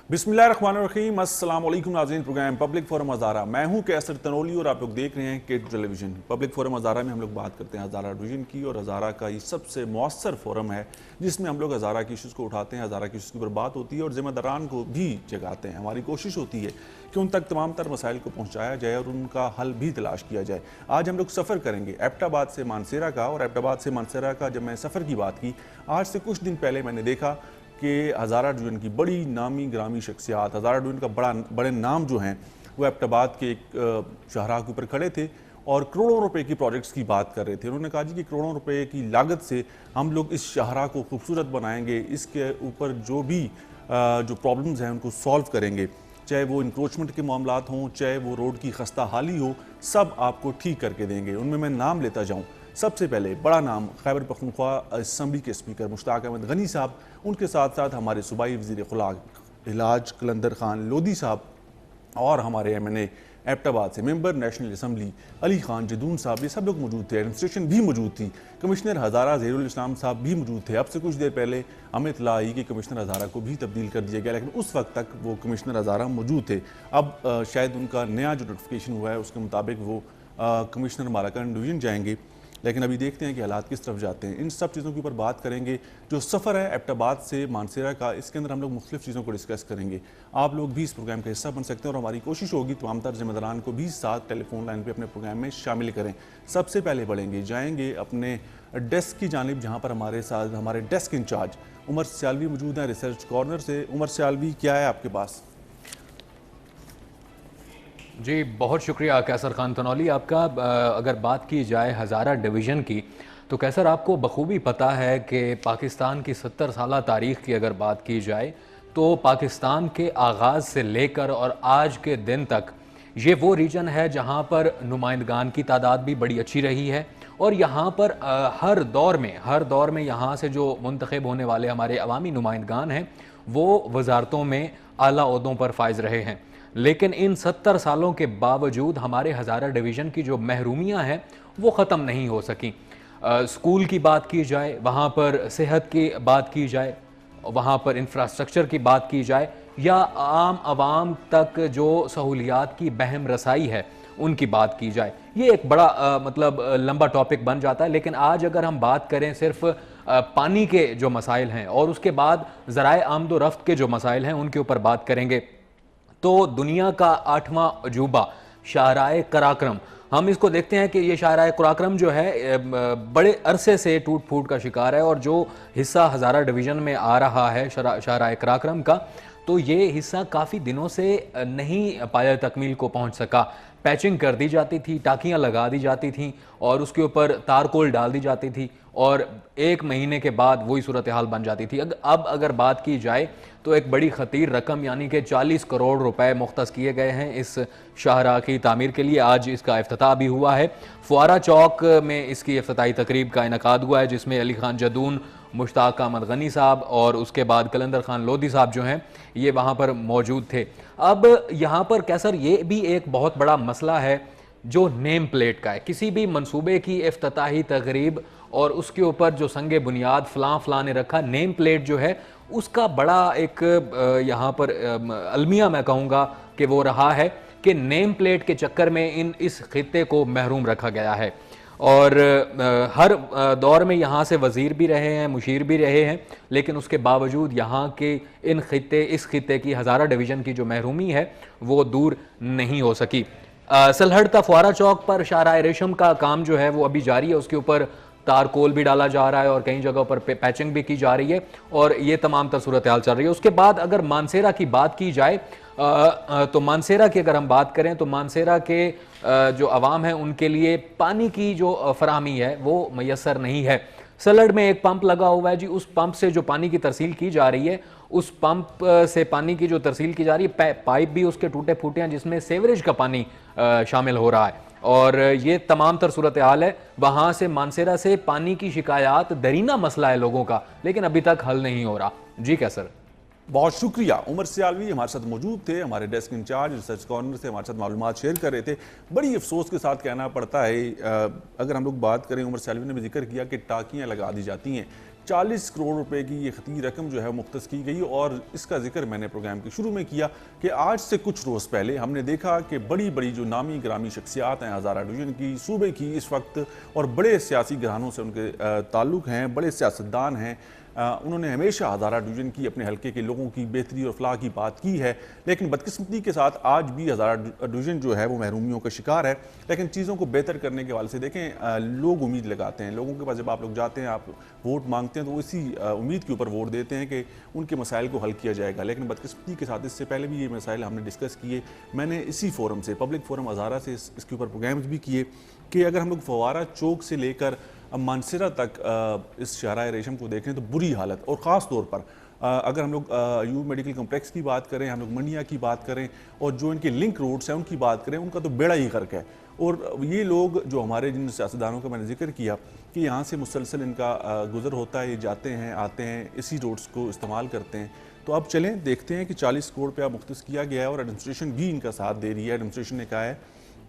बिस्मिल्लाहिर्रहमानिर्रहीम, अस्सलाम वालेकुम नाज़रीन। प्रोग्राम पब्लिक फोरम हज़ारा, मैं हूं कैसर तनोली और आप लोग देख रहे हैं के2 टेलीविज़न। पब्लिक फोरम हज़ारा में हम लोग बात करते हैं हज़ारा डिवीज़न की, और हज़ारा का ये सबसे मौसर फोरम है जिसमें हम लोग हज़ारा की इशूज़ को उठाते हैं, हज़ारा की इशूज़ के ऊपर बात होती है और ज़िम्मेदारान को भी जगाते हैं। हमारी कोशिश होती है कि उन तक तमाम तर मसाइल को पहुँचाया जाए और उनका हल भी तलाश किया जाए। आज हम लोग सफ़र करेंगे एबटाबाद से मानसेरा का, और एबटाबाद से मानसेरा का जब मैं सफ़र की बात की, आज से कुछ दिन पहले मैंने देखा कि हज़ारा डिवीज़न की बड़ी नामी ग्रामी शख्सियात, हज़ारा डिवीज़न का बड़े नाम जो हैं वो एबटाबाद के एक शाहराह के ऊपर खड़े थे और करोड़ों रुपए की प्रोजेक्ट्स की बात कर रहे थे। उन्होंने कहा जी कि करोड़ों रुपए की लागत से हम लोग इस शाहराह को खूबसूरत बनाएंगे, इसके ऊपर जो भी जो प्रॉब्लम्स हैं उनको सॉल्व करेंगे, चाहे वो इंक्रोचमेंट के मामलात हों, चाहे वो रोड की खस्ता हाली हो, सब आपको ठीक करके देंगे। उनमें मैं नाम लेता जाऊँ, सबसे पहले बड़ा नाम खैबर पख्तूनख्वा असम्बली के स्पीकर मुश्ताक अहमद गनी साहब, उनके साथ साथ हमारे सूबाई वज़ीर खुराक इलाज कलंदर खान लोधी साहब, और हमारे MNA एबटाबाद से member national assembly Ali Khan Jadoon साहब, ये सब लोग मौजूद थे। एडमिनिस्ट्रेशन भी मौजूद थी। कमिश्नर हज़ारा ज़हीरुल इस्लाम साहब भी मौजूद थे। अब से कुछ देर पहले हमें इत्तला आई कि कमिश्नर हज़ारा को भी तब्दील कर दिया गया, लेकिन उस वक्त तक वो कमिश्नर हज़ारा मौजूद थे। अब शायद उनका नया जो नोटिफिकेशन हुआ है उसके मुताबिक वो कमिश्नर मालाकंड डिवीज़न जाएंगे, लेकिन अभी देखते हैं कि हालात किस तरफ जाते हैं। इन सब चीज़ों के ऊपर बात करेंगे। जो सफ़र है एबटाबाद से मानसेरा का, इसके अंदर हम लोग मुख्तलिफ़ चीज़ों को डिस्कस करेंगे। आप लोग भी इस प्रोग्राम का हिस्सा बन सकते हैं और हमारी कोशिश होगी तमाम तर ज़िम्मेदारान को भी साथ टेलीफोन लाइन पे अपने प्रोग्राम में शामिल करें। सबसे पहले जाएंगे अपने डेस्क की जानिब, जहाँ पर हमारे साथ हमारे डेस्क इंचार्ज उमर सियालवी मौजूद हैं रिसर्च कॉर्नर से। उमर सियालवी, क्या है आपके पास? जी, बहुत शुक्रिया कैसर खान तनौली आपका। अगर बात की जाए हज़ारा डिवीज़न की, तो कैसर आपको बखूबी पता है कि पाकिस्तान की 70 साला तारीख़ की अगर बात की जाए तो पाकिस्तान के आगाज़ से लेकर और आज के दिन तक ये वो रीजन है जहाँ पर नुमाइंदगान की तादाद भी बड़ी अच्छी रही है, और यहाँ पर हर दौर में यहाँ से जो मुंतखब होने वाले हमारे अवामी नुमाइंदगान हैं वो वजारतों में आला ओहदों पर फायज रहे हैं। लेकिन इन 70 सालों के बावजूद हमारे हज़ारा डिवीज़न की जो महरूमियाँ हैं वो ख़त्म नहीं हो सकी। स्कूल की बात की जाए, वहाँ पर सेहत की बात की जाए, वहाँ पर इंफ्रास्ट्रक्चर की बात की जाए, या आम आवाम तक जो सहूलियात की बहम रसाई है उनकी बात की जाए, ये एक बड़ा मतलब लंबा टॉपिक बन जाता है। लेकिन आज अगर हम बात करें सिर्फ पानी के जो मसाइल हैं और उसके बाद ज़राए आमदो रफ्त के जो मसाइल हैं उनके ऊपर बात करेंगे, तो दुनिया का 8वां अजूबा शाहराए कराक्रम, हम इसको देखते हैं कि ये शाहराए कराक्रम जो है बड़े अरसे से टूट फूट का शिकार है, और जो हिस्सा हज़ारा डिवीज़न में आ रहा है शाहराए कराक्रम का, तो ये हिस्सा काफ़ी दिनों से नहीं पाया तकमील को पहुंच सका। पैचिंग कर दी जाती थी, टाकियां लगा दी जाती थीं और उसके ऊपर तारकोल डाल दी जाती थी, और 1 महीने के बाद वही सूरत हाल बन जाती थी। अब अगर बात की जाए तो एक बड़ी ख़तीर रकम यानी कि 40 करोड़ रुपए मुख्तस किए गए हैं इस शाहराह की तामीर के लिए। आज इसका इफ्तिताह भी हुआ है। फुआरा चौक में इसकी इफ्तिताही तकरीब का इनकाद हुआ है, जिसमें अली खान जदून, मुश्ताक अहमद गनी साहब और उसके बाद कलंदर खान लोधी साहब जो हैं ये वहाँ पर मौजूद थे। अब यहाँ पर कैसर ये भी एक बहुत बड़ा मसला है जो नेम प्लेट का है। किसी भी मंसूबे की इफ्तिताही तकरीब और उसके ऊपर जो संगे बुनियाद फ़लाँ ने रखा, नेम प्लेट जो है उसका बड़ा एक यहाँ पर अलमिया मैं कहूँगा कि वो रहा है कि नेम प्लेट के चक्कर में इस खित्ते को महरूम रखा गया है। और हर दौर में यहाँ से वज़ीर भी रहे हैं, मुशीर भी रहे हैं, लेकिन उसके बावजूद यहाँ के इस खित्ते की हज़ारा डिवीज़न की जो महरूमी है वो दूर नहीं हो सकी। सलहड़ता फुआरा चौक पर शाहराए रेशम का काम जो है वो अभी जारी है, उसके ऊपर तारकोल भी डाला जा रहा है और कई जगहों पर पैचिंग भी की जा रही है, और ये तमाम तर सूरत हाल चल रही है। उसके बाद अगर मानसेरा की बात की जाए तो मानसेरा की अगर हम बात करें तो मानसेरा के जो अवाम है उनके लिए पानी की जो फराहमी है वो मैसर नहीं है। सलड़ में एक पंप लगा हुआ है जी, उस पंप से जो पानी की तरसील की जा रही है, उस पंप से पानी की जो तरसील की जा रही है, पाइप भी उसके टूटे फूटे हैं जिसमें सेवरेज का पानी शामिल हो रहा है, और ये तमाम तर सूरत हाल है। वहाँ से मानसेरा से पानी की शिकायत दरीना मसला है लोगों का, लेकिन अभी तक हल नहीं हो रहा। जी कैसर, बहुत शुक्रिया। उमर सियालवी हमारे साथ मौजूद थे, हमारे डेस्क इंचार्ज रिसर्च कॉर्नर से हमारे साथ मालूमात शेयर कर रहे थे। बड़ी अफसोस के साथ कहना पड़ता है, अगर हम लोग बात करें, उमर सियालवी ने भी जिक्र किया कि टाकियाँ लगा दी जाती हैं। 40 करोड़ रुपए की ये खती रकम जो है मुख्तस की गई। और इसका जिक्र मैंने प्रोग्राम के शुरू में किया कि आज से कुछ रोज़ पहले हमने देखा कि बड़ी बड़ी जो नामी ग्रामी शख्सियात हैं हज़ारा डिवीज़न की, सूबे की इस वक्त, और बड़े सियासी घरानों से उनके ताल्लुक़ हैं, बड़े सियासतदान हैं, उन्होंने हमेशा हज़ारा डिवीज़न की, अपने हल्के के लोगों की बेहतरी और फलाह की बात की है। लेकिन बदकिस्मती के साथ आज भी हज़ारा डिवीज़न जो है वो महरूमियों का शिकार है। लेकिन चीज़ों को बेहतर करने के हवाले से देखें, लोग उम्मीद लगाते हैं, लोगों के पास जब आप लोग जाते हैं, आप वोट मांगते हैं, तो वो इसी उम्मीद के ऊपर वोट देते हैं कि उनके मसाइल को हल किया जाएगा। लेकिन बदकिस्मती के साथ इससे पहले भी ये मसाइल हमने डिस्कस किए। मैंने इसी फोरम से, पब्लिक फोरम हज़ारा से, इसके ऊपर प्रोग्राम्स भी किए कि अगर हम लोग फवारा चौक से लेकर मानसरा तक इस शाहराह रेशम को देखें तो बुरी हालत, और ख़ास तौर पर अगर हम लोग यूब मेडिकल कम्प्लेक्स की बात करें, हम लोग मंडिया की बात करें, और जो इनके लिंक रोड्स हैं उनकी बात करें, उनका तो बेड़ा ही गर्क है। और ये लोग जो हमारे जिन सियासतदानों का मैंने जिक्र किया कि यहाँ से मुसलसल इनका गुजर होता है, ये जाते हैं आते हैं, इसी रोड्स को इस्तेमाल करते हैं। तो अब चलें देखते हैं कि 40 करोड़ रुपया मुख्तस किया गया है और एडमिनिस्ट्रेशन भी इनका साथ दे रही है। एडमिनिस्ट्रेशन ने कहा है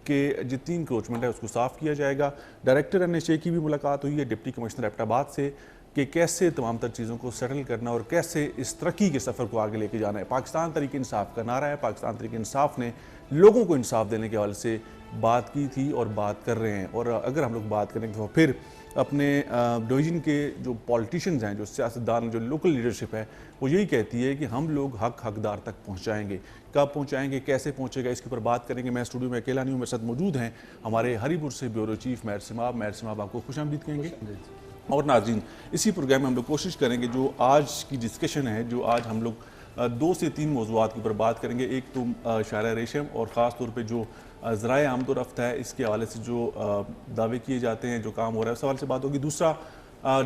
कि जितनी इंक्रोचमेंट है उसको साफ़ किया जाएगा। डायरेक्टर NHA की भी मुलाकात हुई है डिप्टी कमिश्नर एबटाबाद से कि कैसे तमाम तर चीज़ों को सेटल करना और कैसे इस तरक्की के सफ़र को आगे लेके जाना है। पाकिस्तान तरीके इंसाफ का नारा है। पाकिस्तान तरीके इंसाफ ने लोगों को इंसाफ देने के हवाले से बात की थी और बात कर रहे हैं। और अगर हम लोग बात करें तो फिर अपने डिवीज़न के जो पॉलिटिशियंस हैं, जो सियासतदान, जो लोकल लीडरशिप है, वो यही कहती है कि हम लोग हकदार तक पहुंचाएंगे। कब पहुंचाएंगे, कैसे पहुंचेगा, इसके ऊपर बात करेंगे। मैं स्टूडियो में अकेला नहीं हूँ, मेरे साथ मौजूद हैं हमारे हरीपुर से ब्यूरो चीफ महर सिमाब। महर सिमाब, आपको खुशामदीद कहेंगे। और नाज़रीन, इसी प्रोग्राम में हम लोग कोशिश करेंगे जो आज की डिस्कशन है, जो आज हम लोग 2 से 3 मौज़ूआत के ऊपर बात करेंगे। एक तो शाहराह रेशम और ख़ास तौर पे जो ज़राए आमद और रफ्त है, इसके हवाले से जो दावे किए जाते हैं, जो काम हो रहा है, उस हवाले से बात होगी। दूसरा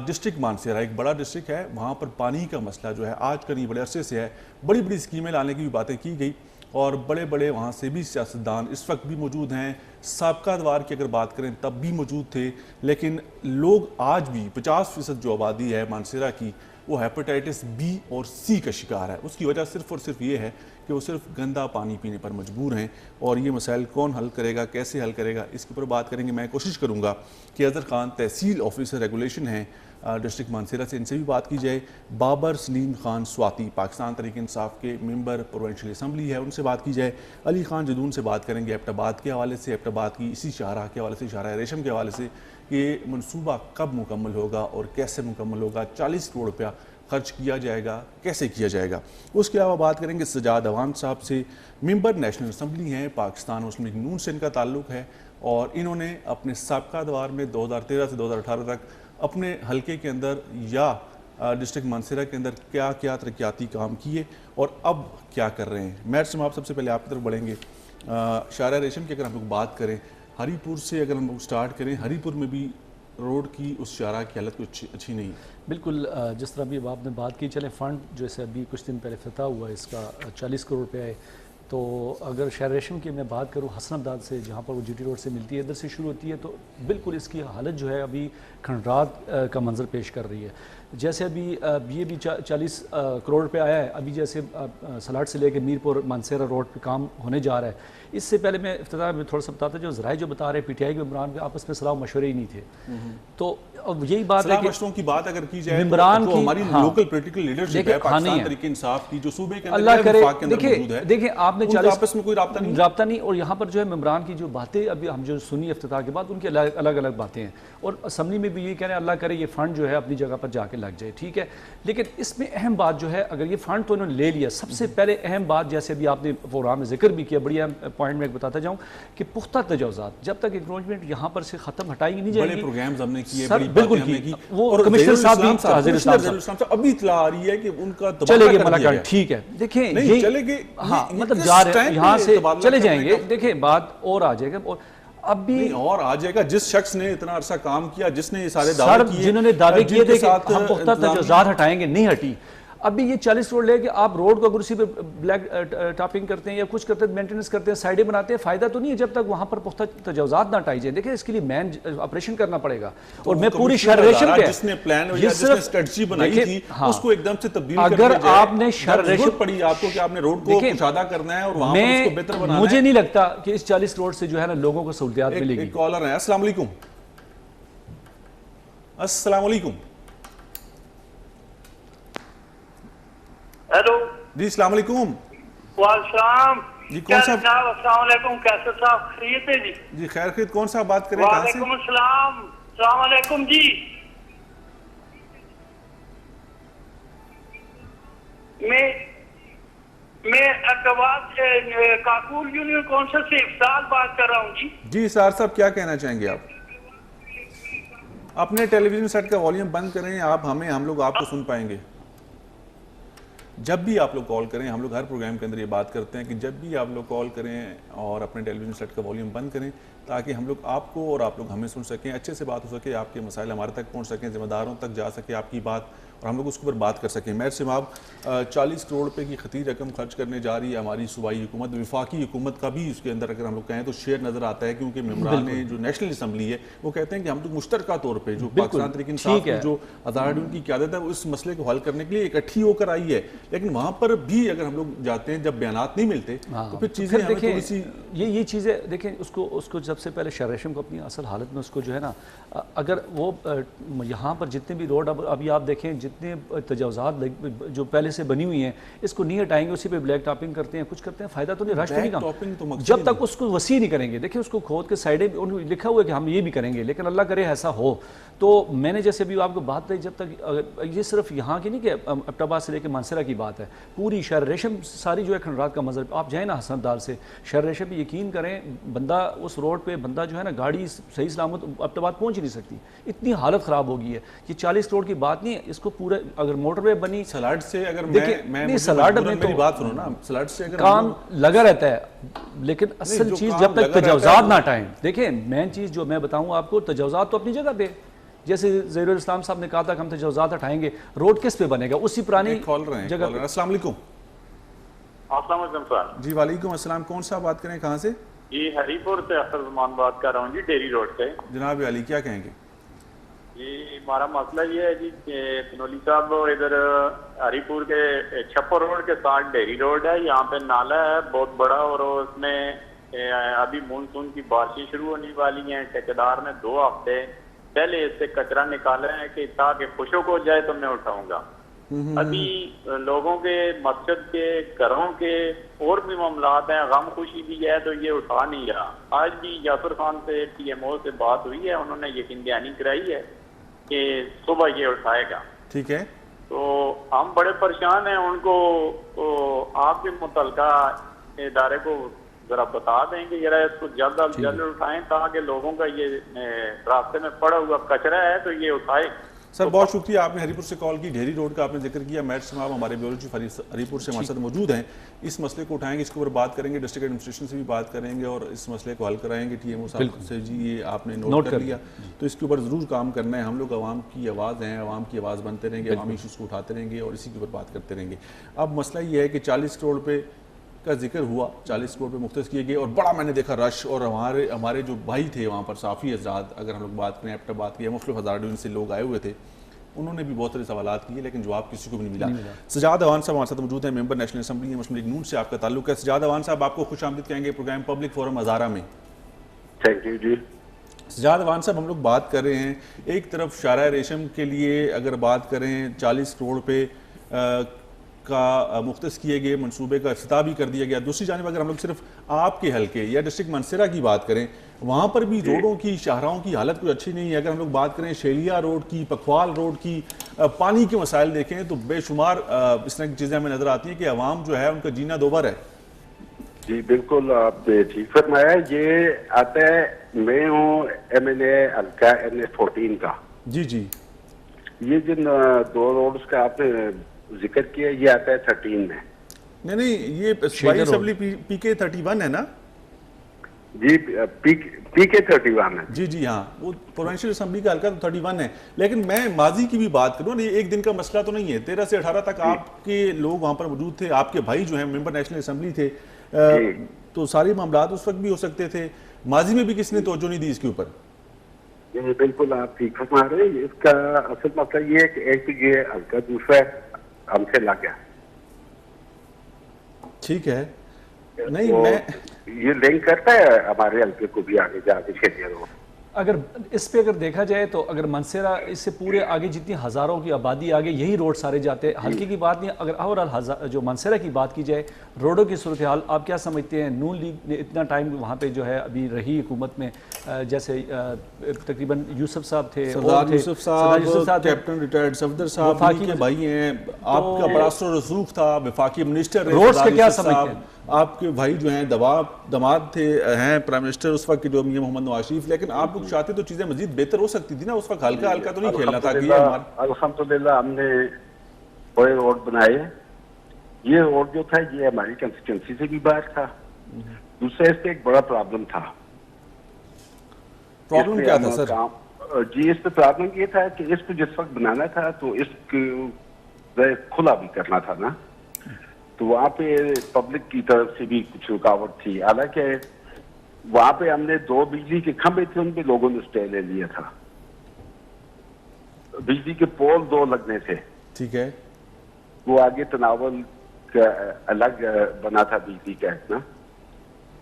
डिस्ट्रिक्ट मानसरा एक बड़ा डिस्ट्रिक्ट है, वहाँ पर पानी का मसला जो है आज का नहीं बड़े अरसे से है। बड़ी बड़ी स्कीमें लाने की भी बातें की गई और बड़े बड़े वहाँ से भी सियासतदान इस वक्त भी मौजूद हैं। साबका दवार की अगर बात करें तब भी मौजूद थे। लेकिन लोग आज भी 50% जो आबादी है मानसरा की, वो हेपेटाइटिस B और C का शिकार है। उसकी वजह सिर्फ़ और सिर्फ ये है कि वो सिर्फ गंदा पानी पीने पर मजबूर हैं। और ये मसाइल कौन हल करेगा, कैसे हल करेगा, इसके ऊपर बात करेंगे। मैं कोशिश करूँगा कि अज़हर खान तहसील ऑफिसर रेगुलेशन हैं डिस्ट्रिक्ट मानसरा से, इनसे भी बात की जाए। बाबर सलीम खान स्वाति, पाकिस्तान तरीके इंसाफ के मेंबर प्रोविंशियल असम्बली है, उनसे बात की जाए। अली खान जदून से बात करेंगे एबटाबाद के हवाले से, एबटाबाद की इसी शाहराह के हवाले से, शाहराह रेशम के हवाले से, कि मनसूबा कब मुकम्मल होगा और कैसे मुकम्मल होगा। 40 करोड़ रुपया खर्च किया जाएगा, कैसे किया जाएगा। उसके अलावा बात करेंगे सजाद अवान साहब से, मेंबर नेशनल असम्बली हैं, पाकिस्तान मुस्लिम लीग नून से इनका ताल्लुक़ है। और इन्होंने अपने साबका दवार में 2013 से 2018 तक अपने हल्के के अंदर या डिस्ट्रिक्ट मानसरा के अंदर क्या क्या तरक्याती काम किए और अब क्या कर रहे हैं। महर सिमाब, आप सबसे पहले आपकी तरफ बढ़ेंगे। शाहराह रेशम की अगर हम लोग बात करें, हरीपुर से अगर हम लोग स्टार्ट करें, हरीपुर में भी रोड की उस शाहराह की हालत कुछ अच्छी नहीं है। बिल्कुल, जिस तरह अभी आपने बात की, चले फ़ंड जैसे अभी कुछ दिन पहले फतह हुआ, इसका 40 करोड़ रुपये है। तो अगर शहर रेशम की मैं बात करूँ, हसनाबाद से जहाँ पर वो GT रोड से मिलती है, इधर से शुरू होती है, तो बिल्कुल इसकी हालत जो है अभी खंडरात का मंजर पेश कर रही है। जैसे अभी ये भी 40 करोड़ रुपये आया है। अभी जैसे सलाट से लेकर मीरपुर मानसरा रोड पे काम होने जा रहा है। इससे पहले मैं इफ्तिताह में थोड़ा सा बताता, जो ज़राए जो बता रहे PTI के मेंबरान के आपस में सलाह मशवरे ही नहीं थे। तो अब यही बात है कि मशवरों की बात अगर की जाए इमरान तो की हमारी लोकल पॉलिटिकल लीडरशिप है, पाकिस्तान तरीके इंसाफ की, जो सूबे के अल्लाह करे, अंदर देखिए आपने 40 आपस में कोई राब्ता नहीं। और यहाँ पर जो है मेंबरान की जो बातें अभी हम जो सुनी इफ्तिताह के बाद, उनकी अलग अलग बातें हैं। और असम्बली में भी ये कह रहे हैं अल्लाह करे ये फ़ंड जो है अपनी जगह पर जाके लग जाए, ठीक है। लेकिन इसमें अहम बात जो है, अगर ये फ़ंड तो इन्होंने ले लिया, सबसे पहले अहम बात, जैसे अभी आपने प्रोग्राम में जिक्र भी किया, बड़ी अहम पॉइंट में बताता जाऊँ कि पुख्ता तजावुज़ात जब तक इंक्रोचमेंट यहाँ पर से ख़त्म हटाई नहीं जाएगी। बड़े प्रोग्राम्स हमने किए, बिल्कुल की, वो कमिश्नर साहब भी अभी इत्तला आ रही है कि उनका चलेंगे मुलाकात, ठीक है। देखें नहीं चलेंगे, हाँ, मतलब जा रहे हैं यहाँ से चले जाएंगे। देखें बात और आ जाएगा, और अब भी और आ जाएगा। जिस शख्स ने इतना अरसा काम किया, जिसने ये सारे दावे किए, जिन्होंने दावे किए थे कि हम पुख्ता तजावुज़ात हटाएंगे, नहीं हटी। अभी ये 40 करोड़ लेके आप रोड को अगर उसी पे ब्लैक टॉपिंग करते हैं या कुछ करते हैं, मेंटेनेंस करते हैं, साइडें बनाते हैं, फायदा तो नहीं है जब तक वहां पर पुख्ता तजावुज़ात ना हटाई जाए। देखिए इसके लिए मैन ऑपरेशन करना पड़ेगा। और मैं पूरी शहर रेशम पे जिसने प्लान या जिसने स्ट्रेटजी बनाई थी, उसको एकदम से तब्दील कर अगर आपने शहर रेशम पड़ी आपको कि आपने रोड को कुशादा करना है और वहां पर उसको बेहतर बनाना है, मुझे नहीं लगता कि इस 40 करोड़ से जो है ना लोगों को सहूलियत मिलेगी। एक कॉलर है। अस्सलाम वालेकुम। अस्सलाम वालेकुम। हेलो। जी अस्सलाम वालेकुम। वालेकुम जी कौन सा? अस्सलाम वालेकुम, कैसे साहब, खैरियत है जी? जी खैर खैर, कौन सा बात करें, कहाँ से? वालेकुम अस्सलाम, अस्सलाम वालेकुम जी। मैं अकबार काकूल यूनियन काउंसिल से इफ्तार बात कर रहा हूँ जी। जी सार साहब, क्या कहना चाहेंगे आप? अपने टेलीविजन सेट का वॉल्यूम बंद करें आप, हम लोग आपको सुन पाएंगे। जब भी आप लोग कॉल करें, हम लोग हर प्रोग्राम के अंदर ये बात करते हैं कि जब भी आप लोग कॉल करें और अपने टेलीविजन सेट का वॉल्यूम बंद करें, ताकि हम लोग आपको और आप लोग हमें सुन सकें, अच्छे से बात हो सके, आपके मसाइल हमारे तक पहुंच सकें, जिम्मेदारों तक जा सके आपकी बात, और हम लोग उसके ऊपर बात कर सकें। मेयर सिमाब 40 करोड़ रुपए की खतीर रकम खर्च करने जा रही है हमारी सूबाई हुकूमत, विफाकी हुकूमत का भी उसके अंदर अगर हम लोग कहें तो शेयर नज़र आता है, क्योंकि मेम्बरान ने जो नेशनल असम्बली है वो कहते हैं कि हम तो मुश्तरका तौर पर जो पाकिस्तान तहरीक इंसाफ की जो अज़हर की क़यादत है वो इस मसले को हल करने के लिए इकट्ठी होकर आई है, लेकिन वहाँ पर भी अगर हम लोग जाते हैं, जब बयानात नहीं मिलते तो फिर चीज़ें हमें थोड़ी सी ये चीज़ें देखें, उसको सबसे पहले शहर रेशम को अपनी असल हालत में उसको जो है ना, अगर वो यहाँ पर जितने भी रोड अभी आप देखें, जितने तजावज़ात जो पहले से बनी हुई हैं, इसको नहीं हटाएंगे, उसी पे ब्लैक टॉपिंग करते हैं, कुछ करते हैं, फ़ायदा तो नहीं, रश नहीं कम, जब तक उसको वसी नहीं करेंगे। देखिए उसको खोद के साइडें लिखा हुआ है कि हम ये भी करेंगे, लेकिन अल्लाह करे ऐसा हो। तो मैंने जैसे अभी आपको बात कही, जब तक ये सिर्फ यहाँ की नहीं कि एबटाबाद से लेकर मानसरा की बात है, पूरी शहर रेशम सारी जो है खंडरात का मंजर, आप जाए ना हसनदार से शहर रेशम, यकीन करें बंदा उस रोड पे बंदा जो है ना, गाड़ी सही सलामत एबटाबाद पहुँच ही नहीं सकती, इतनी हालत ख़राब हो गई है। ये 40 करोड़ की बात नहीं है, इसको पूरे अगर मोटरवे बनी सलाड से, अगर देखिए सलाड में मेरी बात सुनो ना, सलाड से अगर काम लगा रहता है, लेकिन असल चीज़ जब तक तजावज़ात ना हटाएं, देखिए मेन चीज़ जो मैं बताऊँ आपको, तजावज़ात तो अपनी जगह पे, जैसे ज़हीरुल इस्लाम साहब ने कहा था कि हम तजावज़ात हटाएंगे, रोड किस पे बनेगा, उसी पुरानी जगह। अस्सलाम वालेकुम। अस्सलाम वालेकुम सर। जी वालेकुम अस्सलाम, कौन सा बात करें, कहाँ से? जी हरीपुर से अख्तर ज़मान बात कर रहा हूँ जी, डेरी रोड से। जनाब अली, क्या कहेंगे? जी हमारा मसला ये है जी कि तनोली साहब, इधर हरीपुर के छप्पर रोड के साथ डेरी रोड है, यहाँ पे नाला है बहुत बड़ा, और उसमें अभी मानसून की बारिशें शुरू होने वाली हैं। ठेकेदार ने 2 हफ्ते पहले इससे कचरा निकाला है कि ताकि खुशक हो जाए तो मैं उठाऊंगा। अभी लोगों के, मस्जिद के, घरों के और भी मामलात हैं, गम खुशी भी है, तो ये उठा नहीं रहा। आज भी यासर खान से TMO से बात हुई है, उन्होंने यकीन दहानी कराई है कि सुबह ये उठाएगा। ठीक है, तो हम बड़े परेशान हैं, उनको आपके मुतलका इदारे को जरा बता देंगे, जरा इसको जल्द अज जल्द उठाएं, ताकि लोगों का ये रास्ते में पड़ा हुआ कचरा है तो ये उठाए। सर बहुत शुक्रिया, आपने हरीपुर से कॉल की, ढेरी रोड का आपने जिक्र किया। मेयर साहब हमारे ब्यूरो चीफ हरीपुर से हमारे साथ मौजूद हैं, इस मसले को उठाएंगे, इसके ऊपर बात करेंगे, डिस्ट्रिक्ट एडमिनिस्ट्रेशन से भी बात करेंगे और इस मसले को हल कराएंगे। TMO साहब से जी ये आपने नोट कर लिया, तो इसके ऊपर ज़रूर काम करना है। हम लोग आवाम की आवाज़ हैं, आवाम की आवाज़ बनते रहेंगे, अवामी इशूज़ को उठाते रहेंगे और इसी के ऊपर बात करते रहेंगे। अब मसला ये है कि 40 करोड़ रुपये का जिक्र हुआ, 40 करोड़ रुपये मुख्तस किए गए, और बड़ा मैंने देखा रश, और हमारे जो भाई थे वहाँ पर साफ़ी आज़ाद, अगर हम लोग बात करें एबटाबाद की, मुख्तलिफ हज़ार से लोग आए हुए थे, उन्होंने भी बहुत सारे सवालात किए, लेकिन जवाब किसी को भी नहीं मिला। सजाद अवान साहब हमारे साथ मौजूद हैं, मेंबर नेशनल असम्बली मुस्लिम लीग नून से आपका ताल्लुक है। सजाद अवान साहब, आपको खुश आमदीद कहेंगे प्रोग्राम पब्लिक फोरम हज़ारा में। थैंक यू जी। सजाद अवान साहब, हम लोग बात कर रहे हैं, एक तरफ शारा रेशम के लिए अगर बात करें 40 करोड़ रुपये का मुख्तस किए गए मनसूबे का इफ्तिताह भी कर दिया गया, दूसरी जानिब अगर हम लोग सिर्फ आपके हल्के या डिस्ट्रिक्ट मानसरा की बात करें, वहाँ पर भी रोडों की, शाहराहों की हालत कुछ अच्छी नहीं है। अगर हम लोग बात करें शेलिया रोड की, पखवाल रोड की, पानी के मसाइल देखें तो बेशुमार इस तरह की चीज़ें हमें नज़र आती हैं कि आवाम जो है उनका जीना दोबार है। जी बिल्कुल, आपने ठीक फरमाया। ये आता है, मैं हूँ MNA हल्का NH14 का। जी जी, ये जिन 2 रोड्स का आपने जिक्र किया, ये आता है 13 में। नहीं, ये PK 31 है ना जी? PK 31 है जी जी, हाँ, वो प्रोविंशियल असम्बली का हल्का तो 31 है। लेकिन मैं माजी की भी बात करूँ ना, ये एक दिन का मसला तो नहीं है। 13 से 18 तक आपके लोग वहाँ पर मौजूद थे, आपके भाई जो हैं मेंबर नेशनल असम्बली थे, तो सारे मामला उस वक्त भी हो सकते थे। माजी में भी किसने तवज्जो नहीं दी इसके ऊपर? बिल्कुल आप ठीक फरमा रहे हैं। इसका असल मसला ये है कि एक तो ये हल्का दूसरा हमसे लग गया। ठीक है, नहीं तो मैं ये लिंक करता है हमारे हल्के को भी आगे जाके शेरिया रोड। अगर इस पे अगर देखा जाए तो अगर मनसेरा इससे पूरे आगे जितनी हज़ारों की आबादी आगे यही रोड सारे जाते हैं, हल्के की बात नहीं। अगर ओवरऑल जो मनसेरा की बात की जाए रोडों की सूरत हाल आप क्या समझते हैं? नून लीग ने इतना टाइम वहाँ पे जो है अभी रही हुकूमत में, जैसे तकरीबन यूसुफ साहब थे, सरदार यूसुफ साहब, कैप्टन रिटायर्ड सफदर साहब, वफाकी के भाई हैं, आपका बरासर रसूख था, वफाकी मिनिस्टर रहे रोड्स पे सरदार क्या यूसुफ समझते साहब, हैं? आपके भाई जो हैं दमाद थे, हैं प्राइम मिनिस्टर उस वक्त के जो मियां मोहम्मद नवाज शरीफ। लेकिन आप लोग चाहते तो चीजें मजीद बेहतर हो सकती थी ना, उस वक्त हल्का हल्का तो नहीं खेलना था कि ये हमारा। अल्हम्दुलिल्लाह हमने बड़े रोड बनाए। ये रोड जो था ये हमारी कंस्टिट्यूंसी से भी बाहर था। दूसरा इससे एक बड़ा प्रॉब्लम था। प्रॉब्लम क्या था सर? जी, इस पे प्रॉब्लम ये था कि इसको जिस वक्त बनाना था तो इसको खुला भी करना था ना, तो वहाँ पे पब्लिक की तरफ से भी कुछ रुकावट थी। हालांकि वहाँ पे हमने 2 बिजली के खंभे थे, उन पे लोगों ने स्टे ले लिया था। बिजली के पोल 2 लगने थे, ठीक है, वो आगे तनावल का अलग बना था बिजली का ना,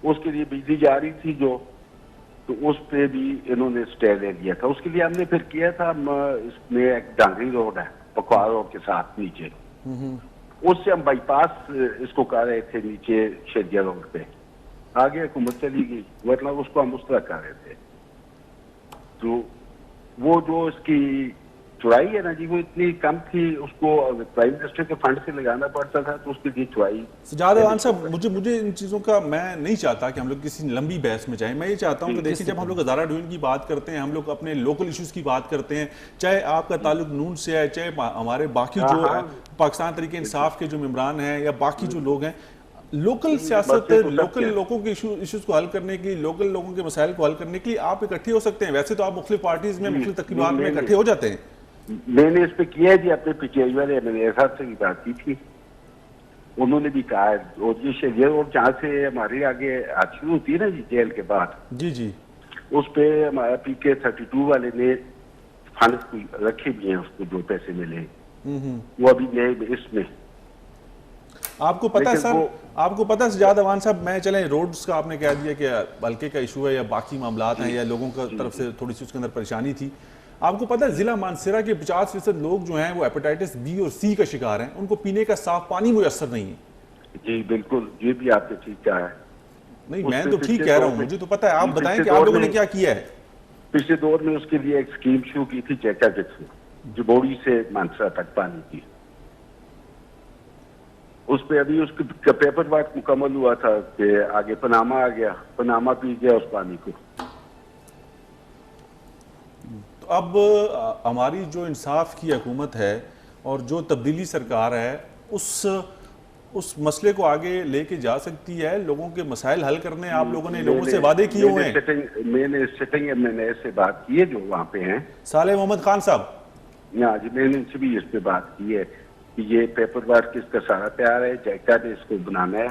उसके लिए बिजली जा रही थी जो, तो उस पे भी इन्होंने स्टे ले लिया था। उसके लिए हमने फिर किया था, इसमें एक डांगरी रोड है पकवाड़ रोड के साथ नीचे, उससे हम बाईपास इसको कर रहे थे नीचे शेरिया रोड पे। आगे हुकूमत चली गई, मतलब उसको हम उस तरह कर रहे थे। तो वो जो इसकी चौड़ाई है ना जी, वो इतनी कम थी, उसको प्राइम मिनिस्टर के फंड से लगाना पड़ता था, तो उसकी चौड़ाई। सजाद अवान साहब, मुझे इन चीज़ों का, मैं नहीं चाहता कि हम लोग किसी लंबी बहस में जाएं। मैं ये चाहता हूं कि देखिए, जब हम लोग हज़ारा डिवीजन की बात करते हैं, हम लोग अपने लोकल इश्यूज़ की बात करते हैं, चाहे आपका ताल्लुक नून से है, चाहे हमारे बाकी जो पाकिस्तान तरीके इंसाफ के जो मेंबरान हैं या बाकी जो लोग हैं, लोकल सियासत, लोकल लोगों के इश्यूज को हल करने की, लोकल लोगों के मसाइल को हल करने के लिए आप इकट्ठे हो सकते हैं। वैसे तो आप मुख्तलिफ पार्टीज में, मुख्तलिफ तकरीबात में इकट्ठे हो जाते हैं। मैंने इस पे किया है जी, अपने पीटीआई वाले मैंने साहब से भी बात की थी, उन्होंने भी कहा है। और ये शेरिया रोड जहाँ से हमारे आगे शुरू होती है ना जी, जेल के बाद, जी जी, उस पे हमारा PK 32 वाले ने फंड रखे भी हैं, उसको जो पैसे मिले वो अभी नए इसमें। आपको पता है सर, आपको पता है सजाद अवान साहब, मैं चले रोड्स का आपने कह दिया कि हल्के का इशू है या बाकी मामलात हैं या लोगों की तरफ से थोड़ी सी उसके अंदर परेशानी थी। आपको पता है जिला मानसरा के 50% लोग जो हैं वो हेपेटाइटिस B और C का शिकार हैं, उनको पीने का साफ पानी मुयसर नहीं है। जी बिल्कुल, ये भी आपने ठीक कहा है। नहीं, मैं तो ठीक कह रहा हूँ, मुझे तो पता है। आप बताएं कि आप लोगों ने क्या किया है। पिछले दौर में उसके लिए एक स्कीम शुरू की थी, चेका जो बोड़ी से मानसरा तक पानी की। उस पे अभी उसका पेपर वर्क मुकम्मल हुआ था कि आगे पनामा आ गया, पनामा पी गया उस पानी को। तो अब हमारी जो इंसाफ की हुकूमत है और जो तब्दीली सरकार है, उस मसले को आगे लेके जा सकती है, लोगों के मसाइल हल करने आप लोगों ने लोगों से वादे किए हुए हैं। मैंने सिटिंग MNA से बात की है जो वहाँ पे हैं, साले मोहम्मद खान साहब। जी मैंने उनसे भी इस पे बात की है कि ये पेपर वर्क इसका सारा तैयार है, जायका ने इसको बनाना है,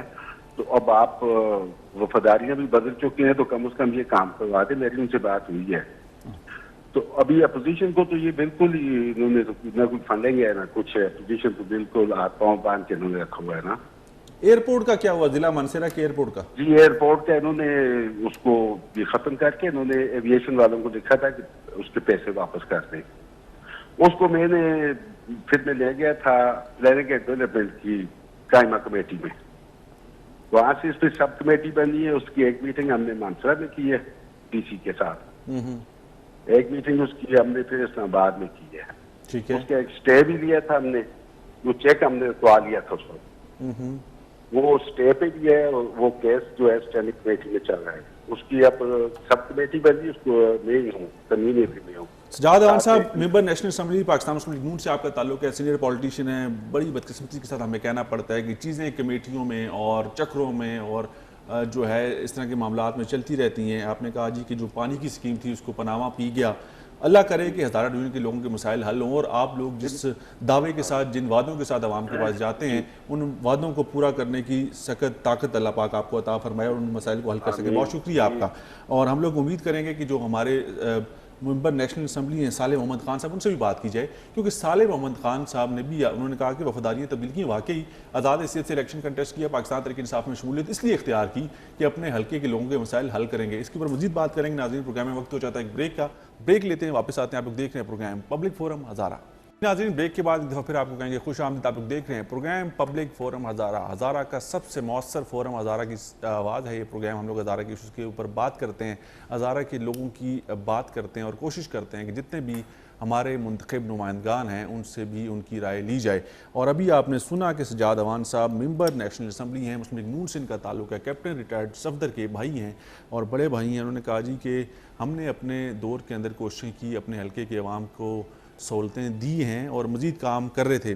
तो अब आप वफादारियां भी बदल चुकी हैं, तो कम से कम ये काम करवा दे। मेरी उनसे बात हुई है। तो अभी अपोजिशन को तो ये बिल्कुल इन्होंने तो ना कुछ फंडिंग है ना कुछ है, अपोजिशन तो बिल्कुल हाथ पाँव बांध के इन्होंने रखा हुआ है ना। एयरपोर्ट का क्या हुआ, जिला मानसरा के एयरपोर्ट का? जी एयरपोर्ट का इन्होंने उसको ये खत्म करके इन्होंने एविएशन वालों को लिखा था कि उसके पैसे वापस कर दें। उसको मैंने फिर मैं ले गया था प्लानिंग एंड डेवलपमेंट की कायमा कमेटी में, वहां से इस पर सब कमेटी बनी है। उसकी एक मीटिंग हमने मानसरा में की है DC के साथ, एक मीटिंग उसकी हमने फिर इस्लामाबाद में की है। ठीक है, उसका एक स्टे भी लिया था हमने, वो चेक हमने करवा लिया था उसको, वो स्टे पे भी है और वो केस जो है स्टैंडिंग कमेटी में चल रहा है। उसकी अब सब कमेटी बनी, उसको मैं ही हूँ, कन्वीनर में हूँ। सजाद अवान साहब, मेंबर नेशनल असम्बली पाकिस्तान मुस्लिम लीग नून से आपका ताल्लुक है, सीनियर पॉलिटिशियन है। बड़ी बदकिस्मती के साथ हमें कहना पड़ता है कि चीज़ें कमेटियों में और चक्रों में और जो है इस तरह के मामलात में चलती रहती हैं। आपने कहा जी कि जो पानी की स्कीम थी उसको पनामा पी गया। अल्लाह करे कि हज़ारा डिवीजन के लोगों के मसाइल हल हों और आप लोग जिस दावे के साथ, जिन वादों के साथ आवाम के पास जाते हैं, उन वादों को पूरा करने की सख्त ताकत अल्लाह पाक आपको अता फरमाए और उन मसाइल को हल कर सके। बहुत शुक्रिया आपका। और हम लोग उम्मीद करेंगे कि जो हमारे मेंबर नेशनल असम्बली हैं साले मोहम्मद खान साहब, उनसे भी बात की जाए, क्योंकि साले मोहम्मद खान साहब ने भी उन्होंने कहा कि वफादारियाँ तब्दील की, वाकई आज़ाद हैसियत से इलेक्शन कंटेस्ट किया, पाकिस्तान तहरीक इंसाफ में शमूलियत इसलिए इख्तियार की कि अपने हल्के के लोगों के मसाइल हल करेंगे। इसके ऊपर मजीद बात करेंगे। नाज़रीन, प्रोग्राम में वक्त हो जाता है एक ब्रेक का, ब्रेक लेते हैं, वापस आते हैं। आप लोग देख रहे हैं प्रोग्राम पब्लिक फोरम हज़ारा। नाज़रीन, ब्रेक के बाद एक दफ़ा फिर आपको कहेंगे खुश आमदीद। आप लोग देख रहे हैं प्रोग्राम पब्लिक फोरम हज़ारा, हज़ारा का सबसे मौसर फोरम, हज़ारा की आवाज़ है ये प्रोग्राम। हम लोग हज़ारा के इशूज़ के ऊपर बात करते हैं, हज़ारा के लोगों की बात करते हैं और कोशिश करते हैं कि जितने भी हमारे मुंतखब नुमाइंदगान हैं उनसे भी उनकी राय ली जाए। और अभी आपने सुना कि सजाद अवान साहब मेंबर नेशनल असम्बली हैं, मुस्लिम लीग नून से इनका ताल्लुक है, कैप्टन रिटायर्ड सफदर के भाई हैं और बड़े भाई हैं। उन्होंने कहा जी कि हमने अपने दौर के अंदर कोशिशें की, अपने हल्के के अवाम को सहूलतें दी हैं और मज़ीद काम कर रहे थे,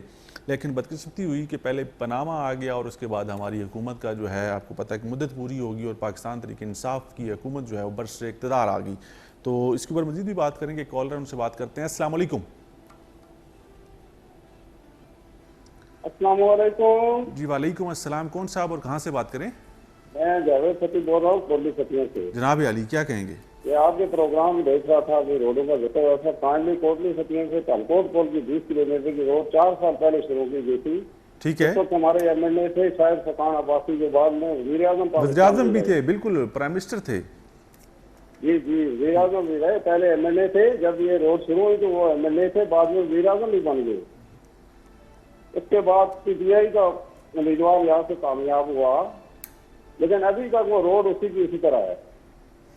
लेकिन बदकिस्मती हुई कि पहले पनामा आ गया और उसके बाद हमारी हुकूमत का जो है, आपको पता है कि मुद्दत पूरी होगी और पाकिस्तान तहरीक इंसाफ की हुकूमत जो है वो बरसर इक़्तिदार आ गई। तो इसके ऊपर मज़ीद भी बात करेंगे। कॉलर उनसे बात करते हैं। अस्सलाम वालेकुम। अस्सलाम वालेकुम। जी वालेकुम अस्सलाम। कौन साहब और कहाँ से बात करें? मैं जावेद फतीह बोल रहा हूँ कोटली सतिया से। जनाब अली, क्या कहेंगे? ये आपके प्रोग्राम देख रहा था, अभी रोडों का जिक्र हुआ था। कांडली कोटली सतिया से तलकोट पुल की 20 किलोमीटर की रोड 4 साल पहले शुरू की गई थी। ठीक है। तो हमारे एमएलए थे शायद फकान अब्बासी, के बाद में वज़ीर आज़म भी थे, बिल्कुल प्राइम मिनिस्टर थे। जी जी, वज़ीर आज़म भी रहे, पहले एमएलए थे। जब ये रोड शुरू हुई तो वो एमएलए थे, बाद में वज़ीर आज़म भी बन गए। उसके बाद पीटीआई का उम्मीदवार यहाँ से कामयाब हुआ, लेकिन अभी तक वो रोड उसी की उसी तरह है।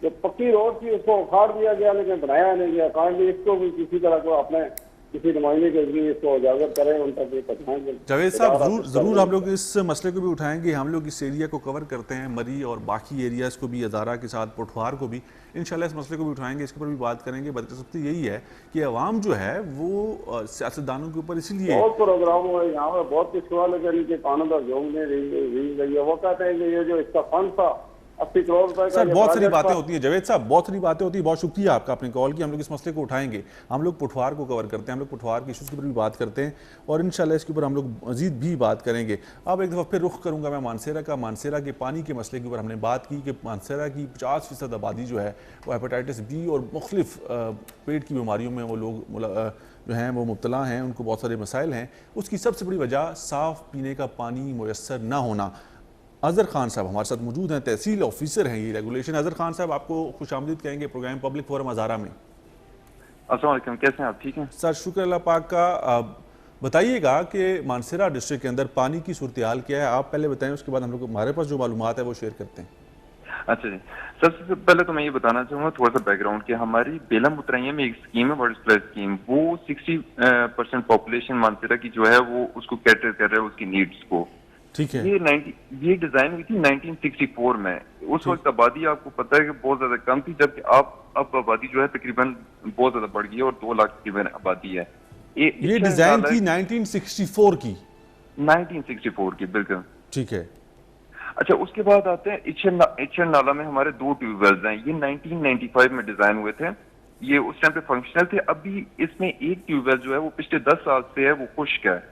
जो पक्की रोड थी उसको उखाड़ दिया गया, लेकिन बनाया नहीं गया। कांडली इसको भी किसी तरह को अपने किसी नुमाइंदे के जरिए इसको उजागर करें, उन तक ये पहुँचाएंगे। जावेद साहब, ज़रूर हम लोग इस मसले को भी उठाएंगे। हम लोग इस एरिया को कवर करते हैं, मरी और बाकी एरियाज़ को भी, हज़ारा के साथ पुठवार को भी इंशाल्लाह इस मसले को भी उठाएंगे, इसके ऊपर भी बात करेंगे। बदकिस्मती यही है कि अवाम जो है वो सियासतदानों के ऊपर इसीलिए बहुत प्रोग्राम हुआ यहाँ पर, बहुत कुछ हुआ, लेकिन इनके कानून पर जोंग नहीं रही है। वो कहते हैं कि ये जो इसका फंड था 80 करोड़ रुपए का, सर बहुत सारी बातें होती है जावेद साहब, बहुत सारी बातें होती है। बहुत शुक्रिया आपका, आपने कॉल की। हम लोग इस मसले को उठाएंगे। हम लोग पुठवार को कवर करते हैं, हम लोग पुठवार के इशूज़ के ऊपर भी बात करते हैं और इंशाल्लाह इसके ऊपर हम लोग मज़ीद भी बात करेंगे। अब एक दफ़ा फिर रुख करूँगा मैं मानसेरा का। मानसेरा के पानी के मसले के ऊपर हमने बात की कि मानसेरा की 50% आबादी जो है वो हेपेटाइटिस बी और मुख्तलिफ पेट की बीमारियों में वो लोग जो हैं वो मुब्तला हैं, उनको बहुत सारे मसाइल हैं। उसकी सबसे बड़ी वजह साफ़ पीने का पानी मुयस्सर ना होना। अज़हर खान साहब हमारे साथ मौजूद हैं, तहसील ऑफिसर हैं ये रेगुलेशन। अज़हर खान साहब, आपको खुशामदीद कहेंगे प्रोग्राम पब्लिक फोरम हज़ारा में। अस्सलाम वालेकुम, कैसे हैं आप? ठीक हैं सर, शुक्र अल्लाह पाक का। बताइएगा कि मानसेरा डिस्ट्रिक्ट के अंदर पानी की सूरत हाल क्या है, आप पहले बताएं, उसके बाद हम लोग हमारे पास जो मालूमात है वो शेयर करते हैं। अच्छा जी, सबसे पहले तो मैं ये बताना चाहूँगा थोड़ा सा बैकग्राउंड कि हमारी बेला मुतरैया में एक स्कीम है, वाटर सप्लाई स्कीम। वो 60% पॉपुलेशन मानसेरा की जो है वो उसको कैटर कर रहा है, उसकी नीड्स को। ठीक है। ये डिजाइन हुई थी 1964 में। उस वक्त आबादी आपको पता है कि बहुत ज्यादा कम थी, जबकि अब आबादी जो है तकरीबन बहुत ज्यादा बढ़ गई है और 2 लाख तकरीबन आबादी है। ये डिजाइन थी 1964 की? 1964 की, बिल्कुल ठीक है। अच्छा, उसके बाद आते हैं इच्छर नाला में हमारे 2 ट्यूबवेल्स हैं। ये 1995 में डिजाइन हुए थे, ये उस टाइम पे फंक्शनल थे। अभी इसमें एक ट्यूबवेल जो है वो पिछले 10 साल से है, वो खुश्क है।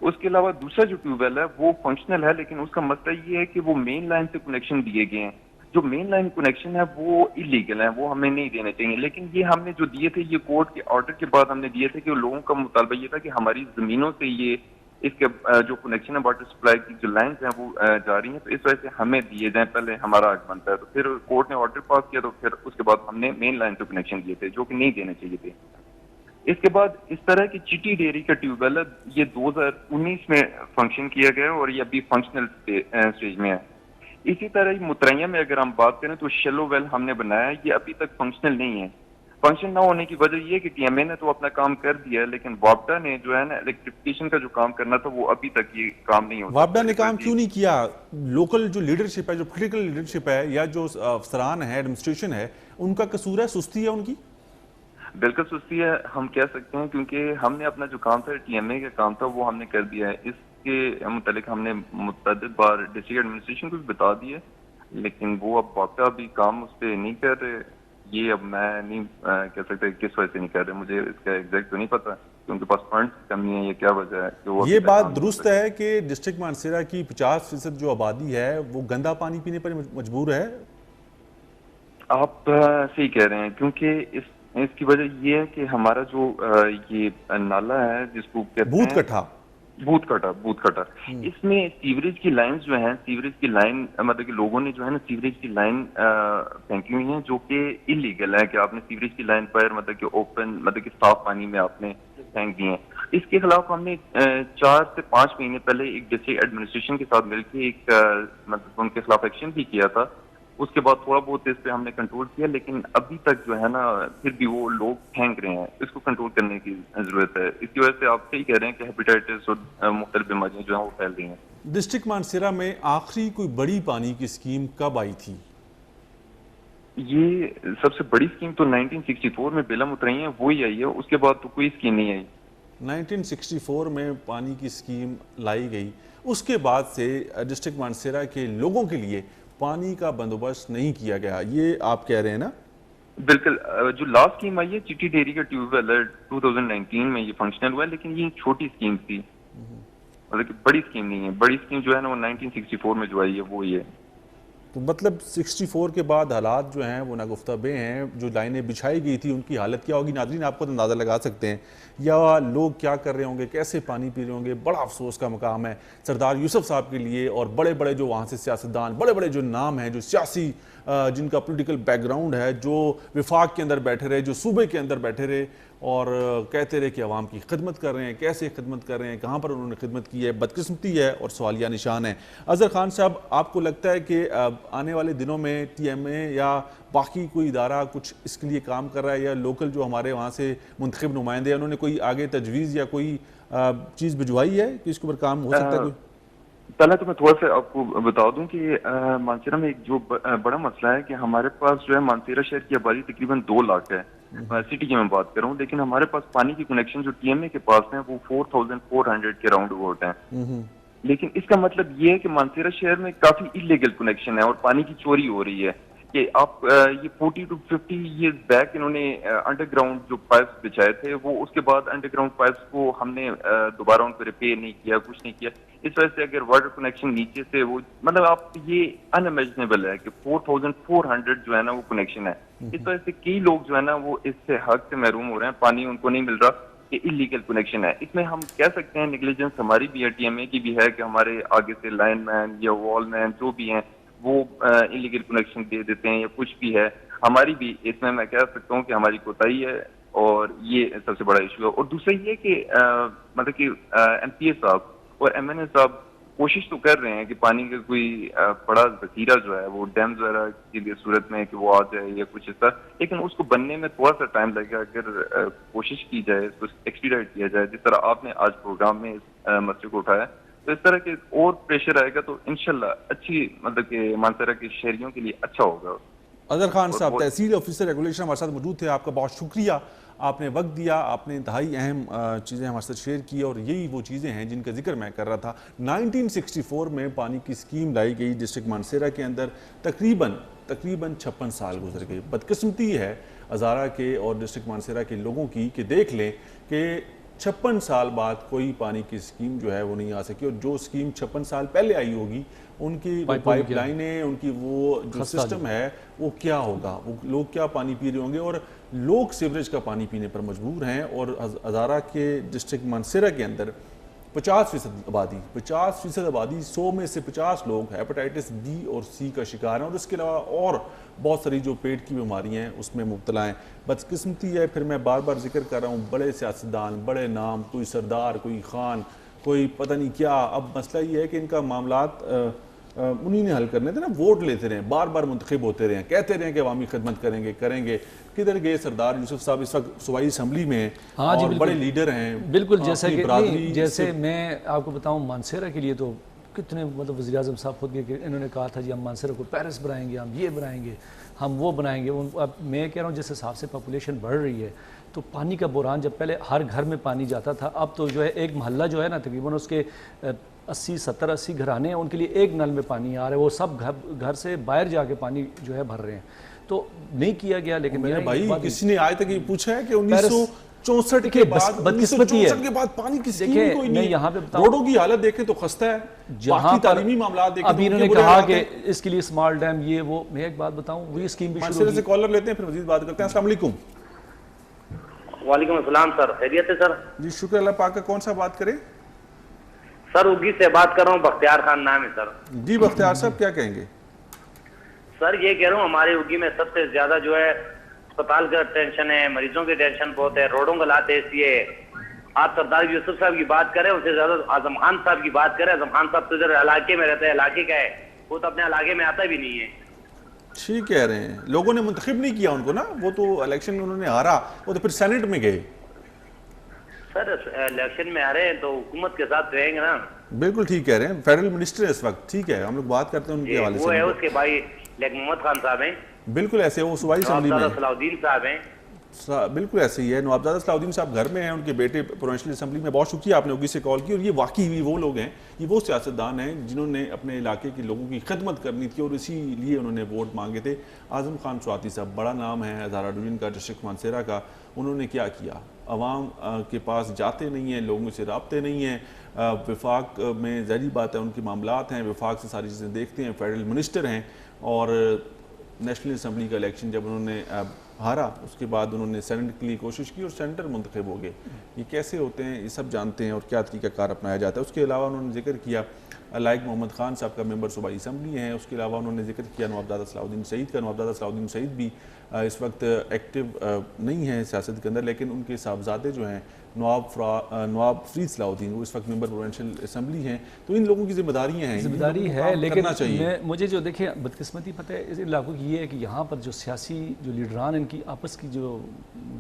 उसके अलावा दूसरा जो ट्यूबवेल है वो फंक्शनल है, लेकिन उसका मसला ये है कि वो मेन लाइन से कनेक्शन दिए गए हैं। जो मेन लाइन कनेक्शन है वो इलीगल है, वो हमें नहीं देने चाहिए। लेकिन ये हमने जो दिए थे, ये कोर्ट के ऑर्डर के बाद हमने दिए थे कि लोगों का मुतालबा ये था कि हमारी जमीनों से ये इसके जो कनेक्शन है वाटर सप्लाई की जो लाइन्स हैं वो जा रही हैं, तो इस वजह से हमें दिए जाए, पहले हमारा हक बनता है। तो फिर कोर्ट ने ऑर्डर पास किया, तो फिर उसके बाद हमने मेन लाइन से कनेक्शन दिए थे जो कि नहीं देने चाहिए थे। इसके बाद इस तरह की चिटी डेयरी का ट्यूबवेल है, ये 2019 में फंक्शन किया गया और ये अभी फंक्शनल स्टेज में है। इसी तरह मुतरैया में अगर हम बात करें तो शेलो वेल हमने बनाया है, ये अभी तक फंक्शनल नहीं है। फंक्शन ना होने की वजह ये कि टीएमए ने तो अपना काम कर दिया है, लेकिन वापडा ने जो है ना इलेक्ट्रिफिकेशन का जो काम करना था वो अभी तक ये काम नहीं होता। वापडा ने काम क्यों नहीं किया? लोकल जो लीडरशिप है, जो पोलिटिकल लीडरशिप है या जो अफसरान है, एडमिनिस्ट्रेशन है, उनका कसूर है, सुस्ती है उनकी? बिल्कुल सुस्ती है हम कह सकते हैं, क्योंकि हमने अपना जो काम था टीएमए का काम था वो हमने कर दिया है। इसके मुतालिक हमने मुतअद्दिद बार डिस्ट्रिक्ट एडमिनिस्ट्रेशन को भी बता दिया, लेकिन वो अब वापडा भी काम उस पर नहीं कर रहे। ये अब मैं नहीं कह सकता किस वजह से नहीं कर रहे, मुझे इसका एग्जैक्ट तो नहीं पता कि उनके पास फंड्स की कमी है, ये क्या वजह है कि वो ये बात दुरुस्त है कि डिस्ट्रिक्ट मानसेरा की 50% जो आबादी है वो गंदा पानी पीने पर मजबूर है? आप सही कह रहे हैं, क्योंकि इसकी वजह ये है कि हमारा जो ये नाला है जिसको कहते बूथ हैं कट्ठा। बूथ कटर, इसमें सीवरेज की लाइन जो है, सीवरेज की लाइन मतलब कि लोगों ने जो है ना सीवरेज की लाइन फेंकी हुई है जो कि इलीगल है कि आपने सीवरेज की लाइन पर मतलब कि ओपन मतलब कि साफ पानी में आपने फेंक दिए हैं। इसके खिलाफ हमने 4 से 5 महीने पहले एक डिस्ट्रिक्ट एडमिनिस्ट्रेशन के साथ मिलकर एक मतलब उनके खिलाफ एक्शन भी किया था। उसके बाद थोड़ा बहुत इस पे हमने कंट्रोल किया, लेकिन अभी तक जो है ना फिर भी वो लोग फेंक रहे हैं। इसको कंट्रोल करने की जरूरत है। इसकी वजह से आप सही कह रहे हैं कि हेपेटाइटिस और मुख्तलिफ बीमारियां जो है वो फैल रही हैं। डिस्ट्रिक्ट मानसेरा में आखिरी कोई बड़ी पानी की स्कीम कब आई थी? ये सबसे बड़ी स्कीम तो 1964 में बेलम उतराई है, वो ही आई है। उसके बाद तो कोई स्कीम नहीं आई। 1964 में पानी की स्कीम लाई गई, उसके बाद से डिस्ट्रिक्ट मानसेरा के लोगों के लिए पानी का बंदोबस्त नहीं किया गया, ये आप कह रहे हैं ना? बिल्कुल। जो लास्ट स्कीम आई है चिट्टी डेयरी का ट्यूबवेल है, 2019 में ये फंक्शनल हुआ है, लेकिन ये छोटी स्कीम थी, मतलब कि बड़ी स्कीम नहीं है। बड़ी स्कीम जो है ना वो 1964 में जो आई है वो ही है। तो मतलब 64 के बाद हालात जो हैं वो नागुफ्ताबे हैं। जो लाइनें बिछाई गई थी उनकी हालत क्या होगी, नाज़रीन आपको तो अंदाज़ा लगा सकते हैं, या लोग क्या कर रहे होंगे, कैसे पानी पी रहे होंगे। बड़ा अफसोस का मकाम है सरदार यूसुफ साहब के लिए और बड़े बड़े जो वहाँ से सियासतदान, बड़े बड़े जो नाम हैं, जो सियासी जिनका पॉलिटिकल बैकग्राउंड है, जो विफाक के अंदर बैठे रहे, जो सूबे के अंदर बैठे रहे और कहते रहे कि अवाम की खिदमत कर रहे हैं। कैसे खिदमत कर रहे हैं, कहाँ पर उन्होंने खिदमत की है, बदकिस्मती है और सवालिया निशान है। अजहर खान साहब, आपको लगता है कि आने वाले दिनों में TMA या बाकी कोई इदारा कुछ इसके लिए काम कर रहा है, या लोकल जो हमारे वहाँ से मुंतखब नुमाइंदे हैं उन्होंने कोई आगे तजवीज़ या कोई चीज़ भिजवाई है कि इसके ऊपर काम हो सकता है कोई? पहले तो मैं थोड़ा सा आपको बता दूं कि मानसेरा में एक जो बड़ा मसला है कि हमारे पास जो है मानसेरा शहर की आबादी तकरीबन 2 लाख है, सिटी की मैं बात कर रहा हूँ, लेकिन हमारे पास पानी की कनेक्शन जो TMA के पास है वो 4400 के राउंड अबाउट है। लेकिन इसका मतलब ये है कि मानसेरा शहर में काफी इलीगल कनेक्शन है और पानी की चोरी हो रही है। कि आप ये 40 to 50 ईयर्स बैक इन्होंने अंडरग्राउंड जो पाइप्स बिछाए थे, वो उसके बाद अंडरग्राउंड पाइप्स को हमने दोबारा उन पर रिपेयर नहीं किया, कुछ नहीं किया। इस वजह से अगर वाटर कनेक्शन नीचे से वो मतलब आप ये अनइमेजिनेबल है कि 4400 जो है ना वो कनेक्शन है। इस वजह से कई लोग जो है ना वो इससे हक से महरूम हो रहे हैं, पानी उनको नहीं मिल रहा, ये इलीगल कनेक्शन है। इसमें हम कह सकते हैं नेग्लिजेंस हमारी भी है, TMA की भी है कि हमारे आगे से लाइनमैन या वॉलमैन जो भी हैं वो इलीगल कनेक्शन दे देते हैं या कुछ भी है। हमारी भी इसमें मैं कह सकता हूँ कि हमारी कोताही है और ये सबसे बड़ा इशू है। और दूसरा ये कि मतलब कि MPA साहब और MNA साहब कोशिश तो कर रहे हैं कि पानी का कोई बड़ा जखीरा जो है वो डैम्स वगैरह की सूरत में कि वो आ जाए या कुछ ऐसा, लेकिन उसको बनने में थोड़ा सा टाइम लगेगा। अगर कोशिश की जाए, इसको एक्सपीडाइट किया जाए, जिस तरह आपने आज प्रोग्राम में इस मसले को उठाया, तो इस तरह के और प्रेशर आएगा तो इंशाल्लाह अच्छी मतलब कि मानसेरा के शहरियों के लिए अच्छा होगा। अजहर खान साहब, तहसील ऑफिसर रेगुलेशन हमारे साथ मौजूद थे। आपका बहुत शुक्रिया, आपने वक्त दिया, आपने इंतहाई अहम चीज़ें हमारे साथ शेयर की और यही वो चीज़ें हैं जिनका जिक्र मैं कर रहा था। 1964 में पानी की स्कीम लाई गई डिस्ट्रिक्ट मानसेरा के अंदर, तकरीबन 56 साल गुजर गए। बदकिस्मती है हज़ारा के और डिस्ट्रिक्ट मानसेरा के लोगों की कि देख लें कि 56 साल बाद कोई पानी की स्कीम जो है वो नहीं आ सकी, और जो स्कीम 56 साल पहले आई होगी उनकी पाइपलाइनें, उनकी वो जो सिस्टम है वो क्या होगा, वो लोग क्या पानी पी रहे होंगे। और लोग सीवरेज का पानी पीने पर मजबूर हैं। और हज़ारा के डिस्ट्रिक्ट मानसेरा के अंदर 50% आबादी 100 में से 50 लोग हेपेटाइटिस B और C का शिकार हैं, और इसके अलावा और बहुत सारी जो पेट की बीमारियां हैं उसमें मुब्तला हैं। बदकिस्मती है, फिर मैं बार बार जिक्र कर रहा हूँ, बड़े सियासतदान, बड़े नाम, कोई सरदार, कोई खान, कोई पता नहीं क्या। अब मसला ये है कि इनका मामलात उन्हीं ने हल करने थे ना, वोट लेते रहे, बार बार मुंतखब होते रहे, कहते रहे कि अवामी खिदमत करेंगे। किधर गए सरदार यूसुफ साहब? इस वक्त सूबाई असम्बली में हैं। हाँ और बड़े लीडर हैं। बिल्कुल, जैसे मैं आपको बताऊं, मानसेरा के लिए तो कितने मतलब वज़ीर आज़म साहब खुद के इन्होंने कहा था जी हम मानसेरा को पेरिस बनाएंगे, हम ये बनाएंगे, हम वो बनाएंगे। अब मैं कह रहा हूँ जिस हिसाब से पॉपुलेशन बढ़ रही है तो पानी का बुरहान, जब पहले हर घर में पानी जाता था, अब तो जो है एक मोहल्ला जो है ना तकरीबन उसके 80 घराने हैं, उनके लिए एक नल में पानी आ रहा है, वो सब घर से बाहर जाके पानी जो है भर रहे हैं। तो नहीं किया गया। लेकिन मेरे भाई किसी ने आज तक ये पूछा है कि 1964 के बाद पानी की स्कीम कोई नहीं। यहाँ पे रोडों की हालत देखें तो खस्ता है, जहाँ तालीमी मामला देखें। अभी इन्होंने कहा कि इसके लिए स्मॉल डैम ये वो। मैं एक बात बताऊं, वही स्कीम भी शुरू से कॉलर लेते हैं, फिर मजीद बात करते हैं। अस्सलाम वालेकुम। वालेकुम अस्सलाम सर, खैरियत है सर? जी शुक्र अल्लाह पाक का। कौन सा बात करें? सर उगी से बात कर रहा हूँ, बख्तियार खान नाम है सर। जी बख्तियार साहब क्या कहेंगे? सर ये कह रहा हूँ हमारे उगी में सबसे ज्यादा जो है अस्पताल का टेंशन है, मरीजों की टेंशन बहुत है, रोडों का लाते ऐसी है। आप सरदार यूसुफ साहब की बात करें, उससे ज्यादा आजम खान साहब की बात करें। आजम खान साहब तो इधर इलाके में रहते हैं, इलाके का है, वो तो अपने इलाके में आता भी नहीं है। ठीक कह रहे हैं, लोगों ने मुंतखब नहीं किया उनको ना, वो तो इलेक्शन में उन्होंने हारा, वो तो फिर सेनेट में गए। सर इलेक्शन में आ रहे हैं तो हुकूमत के साथ रहेंगे ना। बिल्कुल ठीक कह रहे हैं, फेडरल मिनिस्टर है इस वक्त। ठीक है, हम लोग बात करते हैं उनके हवाले वो है से। उसके भाई लेक मोहम्मद खान साहब हैं, बिल्कुल ऐसे वो सूबाई असम्बली में हैं। सलाउद्दीन साहब हैं। बिल्कुल ऐसे ही है। नवाबजादा सलाउद्दीन साहब घर में हैं, उनके बेटे प्रोविंशियल असम्बली में। बहुत शुक्रिया आपने उगी से कॉल की। और ये वाकई भी वो लोग हैं, ये वो सियासतदान हैं जिन्होंने अपने इलाके के लोगों की खिदमत करनी थी और इसीलिए उन्होंने वोट मांगे थे। आजम खान स्वाति साहब, बड़ा नाम है हज़ारा डिवीजन का, डिस्ट्रिक्ट मानसेरा का। उन्होंने क्या किया? अवाम के पास जाते नहीं हैं, लोगों से रबते नहीं हैं। विफाक में ज़ाहिर बात है उनके मामलात हैं, विफाक से सारी चीज़ें देखते हैं, फेडरल मिनिस्टर हैं। और नेशनल असम्बली का इलेक्शन जब उन्होंने हारा, उसके बाद उन्होंने सेनेट के लिए कोशिश की और सेनेटर मुंतखब हो गए। ये कैसे होते हैं ये सब जानते हैं और क्या तरीक़ाकार अपनाया जाता है। उसके अलावा उन्होंने जिक्र किया लाइक मोहम्मद खान साहब का मेंबर सूबाई असम्बली हैं। उसके अलावा उन्होंने जिक्र किया नवाबजादा सलाउद्दीन सईद का। नवाबजादा सलाउद्दीन सईद भी इस वक्त एक्टिव नहीं है सियासत के अंदर, लेकिन उनके साहबजादे जो हैं नवाब फरीद सलाउद्दीन, वो इस वक्त मेंबर प्रोविंशियल असम्बली हैं। तो इन लोगों की जिम्मेदारियाँ हैं, जिम्मेदारी है, लेकिन चाहिए। मुझे जो देखिए बदकिस्मती पता है इस इलाकों की ये है कि यहाँ पर जो सियासी जो लीडरान इनकी आपस की जो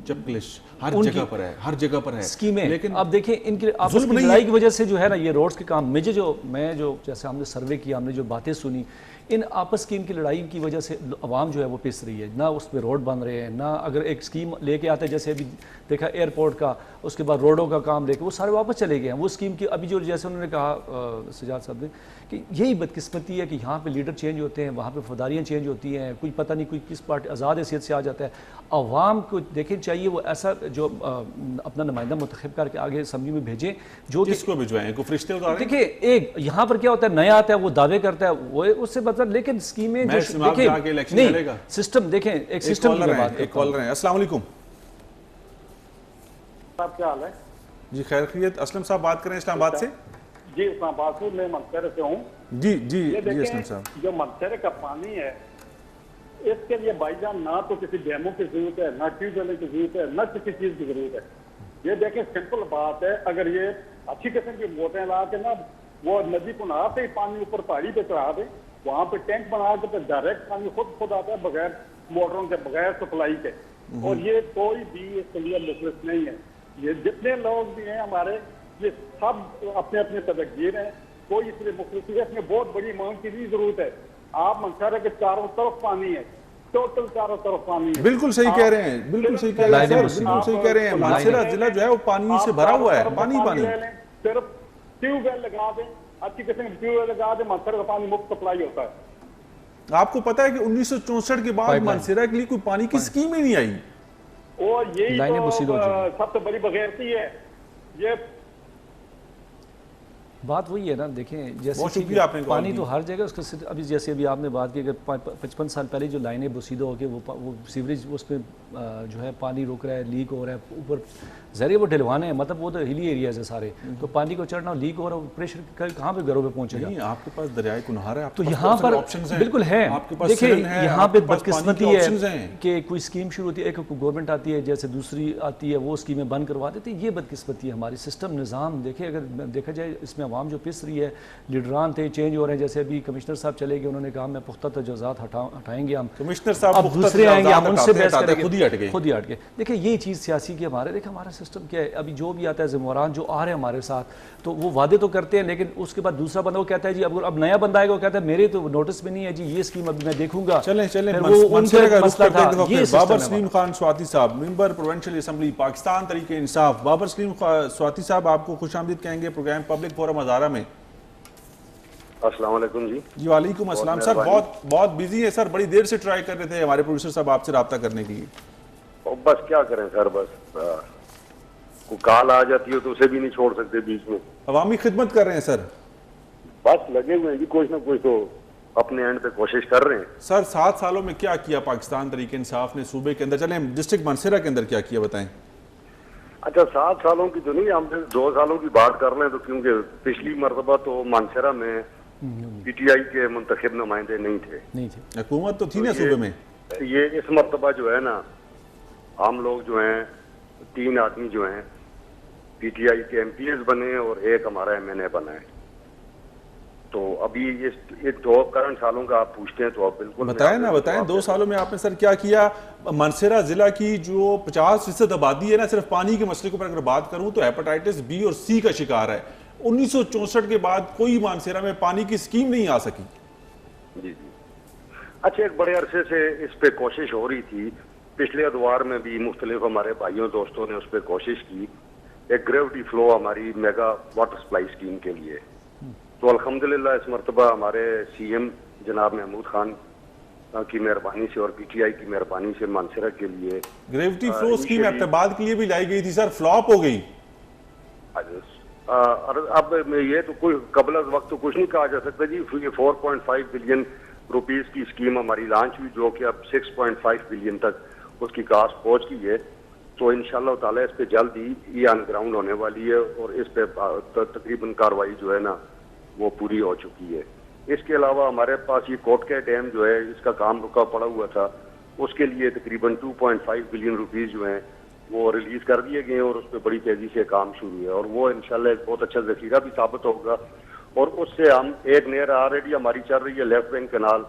चपलिश हर जगह पर है, हर जगह पर है स्कीमें। लेकिन अब देखिए इनके आपस की लड़ाई की वजह से जो है ना ये रोड्स के काम, मैं जो जैसे हमने सर्वे किया, हमने जो बातें सुनी, इन आपस की इनकी लड़ाई की वजह से आवाम जो है वो पिस रही है। ना उस पर रोड बन रहे हैं, ना अगर एक स्कीम लेके आते हैं, जैसे अभी देखा एयरपोर्ट का, उसके बाद रोडों का काम लेके वो सारे वापस चले गए हैं। वो स्कीम की अभी जो जैसे उन्होंने कहा सजाद साहब ने कि यही बदकिस्मती है कि यहाँ पे लीडर चेंज होते हैं, वहाँ पे वफादारियाँ चेंज होती हैं, कोई पता नहीं कोई किस पार्टी आज़ाद हैसियत से आ जाता है। आवाम को देखें चाहिए वो ऐसा जो अपना नुमाइंदा मुंतखब करके आगे असम्बली में भेजें, जो किसको भिजवाएं, को फरिश्ते उतारें। देखिए एक यहाँ पर क्या होता है, नया आता है वो दावे करता है, वो उससे मतलब, लेकिन स्कीमें जो देखिए नहीं सिस्टम देखें, एक सिस्टम की बात। एक कॉलर है, अस्सलाम वालेकुम साहब, क्या हाल है? जी खैर खैरियत। असलम साहब बात करें इस्लामाबाद से। जी इस्लामाबाद से, मैं मंदसौर से हूँ। जी जी ये जी देखें, असलम साहब, जो मंदसौर का पानी है इसके लिए भाईजान ना तो किसी डैमों की जरूरत है, ना ट्यूबवेल की जरूरत है, ना किसी चीज की जरूरत है। ये देखें सिंपल बात है, अगर ये अच्छी किस्म की मोटरें ला के ना वो नदी को नहा से ही पानी ऊपर पहाड़ी पे चढ़ा दे, वहां पे टैंक बना के तो डायरेक्ट पानी खुद आता है बगैर मोटरों के, बगैर सप्लाई के। और ये कोई भी इसके लिए मुखलिस नहीं है। ये जितने लोग भी हैं हमारे, ये सब अपने अपने तदगीर हैं, कोई इसलिए मुखलिस नहीं है। इसमें बहुत बड़ी मांग की भी जरूरत है। आप मंसारा के चारों तरफ पानी है, टोटल चारों तरफ पानी है। बिल्कुल सही कह रहे हैं, बिल्कुल सही कह रहे हैं सर, बिल्कुल सही कह रहे हैं। मानसेरा जिला जो है वो पानी से भरा हुआ है, पानी पानी। सिर्फ ट्यूबवेल लगा दें, अच्छी किस्म की ट्यूबवेल लगा दें, मंसारा का पानी मुफ्त सप्लाई होता है। आपको पता है कि 1964 के बाद मानसेरा के लिए कोई पानी की स्कीम ही नहीं आई। और यही तो सबसे बड़ी बगैरती है। ये बात वही है ना, देखें जैसे पानी तो हर जगह उसका, अभी जैसे अभी आपने बात की, अगर 55 साल पहले जो लाइनें बसीदा होकर वो सीवरेज उस पर जो है पानी रुक रहा है, लीक हो रहा है ऊपर, जरिए वो ढलवाने हैं, मतलब वो तो हिली एरियाज है सारे, तो पानी को चढ़ना, लीक हो रहा है, प्रेशर कहाँ पे घरों पे पहुंचेगा? नहीं, आपके पास दरियाए कुनहार है, तो यहाँ पर बिल्कुल है। देखिए यहाँ पे बदकिस्मती है कि कोई स्कीम शुरू होती है, एक गवर्नमेंट आती है, जैसे दूसरी आती है, वो स्कीमें बंद करवा देती है। ये बदकिस्मती है हमारी सिस्टम निज़ाम। देखिए अगर देखा जाए इसमें आवाम जो पिस रही है, लीडरान थे चेंज हो रहे हैं, जैसे अभी कमिश्नर साहब चले गए, उन्होंने कहा मैं पुख्ता तजव्वुज़ात हटाएंगे हम, कमिश्नर साहब अब दूसरे आएंगे, हम उनसे बहस करेंगे, खुद ही हट गए। देखिए ये चीज़ सियासी की हमारे, देखिए हमारा सिस्टम क्या है, अभी जो भी आता है ज़िम्मेवारान जो आ रहे हैं हमारे साथ, तो वो वादे तो करते हैं, लेकिन उसके बाद दूसरा बंदा वो कहता है जी अब नया बंदा आएगा, वो कहता है मेरे तो नोटिस में नहीं है जी, ये स्कीम अभी मैं देखूंगा। चलें बाबर सलीम खान स्वाति साहब, मेंबर प्रोविंशियल असम्बली पाकिस्तान तरीके इंसाफ। बाबर सलीम स्वाति साहब आपको खुशामदीद कहेंगे प्रोग्राम पब्लिक फोरम हज़ारा में। अस्सलाम वालेकुम जी। वालेकुम अस्सलाम सर, बहुत बिजी है सर, बड़ी देर से ट्राई कर रहे थे हमारे प्रोड्यूसर साहब आपसे रब्ता करने के लिए। बस क्या करें सर, बस को कॉल आ जाती है तो उसे भी नहीं छोड़ सकते बीच में। अवामी खिदमत कर रहे हैं सर, बस लगे हुए हैं जी, कुछ ना कुछ तो अपने एंड पे कोशिश कर रहे हैं। सर 7 सालों में क्या किया पाकिस्तान तरीके इंसाफ ने सूबे के अंदर? चलें डिस्ट्रिक्ट मानसेरा के अंदर क्या किया बताएं। अच्छा 7 सालों की तो नहीं, हम 2 सालों की बात कर रहे हैं, तो क्योंकि पिछली मरतबा तो मानसरा में पीटीआई के मुंतखब नुमाइंदे नहीं थे। हुकूमत तो थी ना सूबे में। ये इस मरतबा जो है ना, हम लोग जो हैं 3 आदमी जो हैं पीटीआई के एमपीएस बने और एक हमारा एमएनए बना है। तो अभी ये 2 करंट सालों का आप पूछते हैं तो आप बिल्कुल बताएं ना, बताएं 2 सालों में आपने सर क्या किया। मानसरा जिला की जो 50% आबादी है ना, सिर्फ पानी के मसले के ऊपर अगर बात करूं तो हेपेटाइटिस बी और सी का शिकार है। 1964 के बाद कोई मानसरा में पानी की स्कीम नहीं आ सकी। जी जी। अच्छा, एक बड़े अरसे से इस पे कोशिश हो रही थी, पिछले अदवार में भी मुख्तलिफ हमारे भाइयों दोस्तों ने उस पर कोशिश की, एक ग्रेविटी फ्लो हमारी मेगा वाटर सप्लाई स्कीम के लिए। तो अल्हम्दुलिल्लाह इस मरतबा हमारे सीएम जनाब महमूद खान की मेहरबानी से और पीटीआई की मेहरबानी से मानसरा के लिए ग्रेविटी फ्लो स्कीम एबटाबाद के लिए भी लाई गई थी सर, फ्लॉप हो गई। अब ये तो कोई कबल वक्त तो कुछ नहीं कहा जा सकता जी। ये 4.5 बिलियन रुपीस की स्कीम हमारी लॉन्च हुई, जो कि अब 6.5 बिलियन तक उसकी कास्ट पहुंच गई है। तो इंशाल्लाह ताला इस पे जल्द ही ये ऑन ग्राउंड होने वाली है और इस पे तकरीबन कार्रवाई जो है ना वो पूरी हो चुकी है। इसके अलावा हमारे पास ये कोटका डैम जो है, इसका काम रुका पड़ा हुआ था, उसके लिए तकरीबन 2.5 बिलियन रुपीस जो हैं वो रिलीज कर दिए गए और उस पर बड़ी तेजी से काम शुरू है और वो इंशाल्लाह एक बहुत अच्छा जखीरा भी साबित होगा। और उससे हम एक नहर ऑलरेडी हमारी चल रही है लेफ्ट बैंक कैनाल,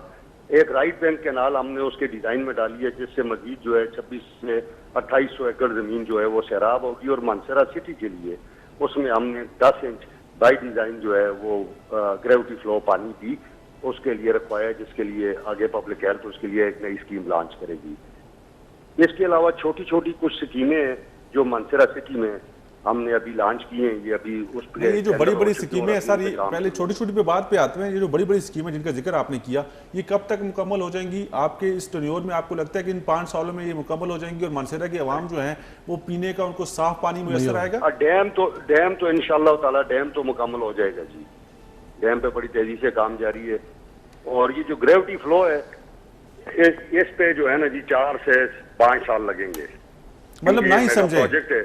एक राइट बैंक कैनाल हमने उसके डिजाइन में डाली है, जिससे मजीद जो है 26 से 2800 एकड़ जमीन जो है वो सैराब होगी। और मानसरा सिटी के लिए उसमें हमने 10 इंच बाई डिजाइन जो है वो ग्रेविटी फ्लो पानी भी उसके लिए रखवाया है, जिसके लिए आगे पब्लिक हेल्थ उसके लिए एक नई स्कीम लॉन्च करेगी। इसके अलावा छोटी छोटी कुछ स्कीमें हैं जो मानसरा सिटी में हमने अभी लॉन्च की हैं। ये अभी उस पर ये जो बड़ी बड़ी स्कीमें हैं सर, ये पहले छोटी छोटी पे बात पे आते हैं। ये जो बड़ी बड़ी स्कीमें जिनका जिक्र आपने किया, ये कब तक मुकम्मल हो जाएंगी आपके इस टेन्योर में? आपको लगता है कि इन 5 सालों में ये मुकम्मल हो जाएंगी और मानसरा की आवाम जो है वो पीने का उनको साफ पानी मुयसर आएगा? डैम तो इंशाल्लाह ताला डैम तो मुकम्मल हो जाएगा जी। डैम पे बड़ी तेजी से काम जारी है। और ये जो ग्रेविटी फ्लो है इस पे जो है ना जी 4 से 5 साल लगेंगे। मतलब नहीं समझे प्रोजेक्ट है।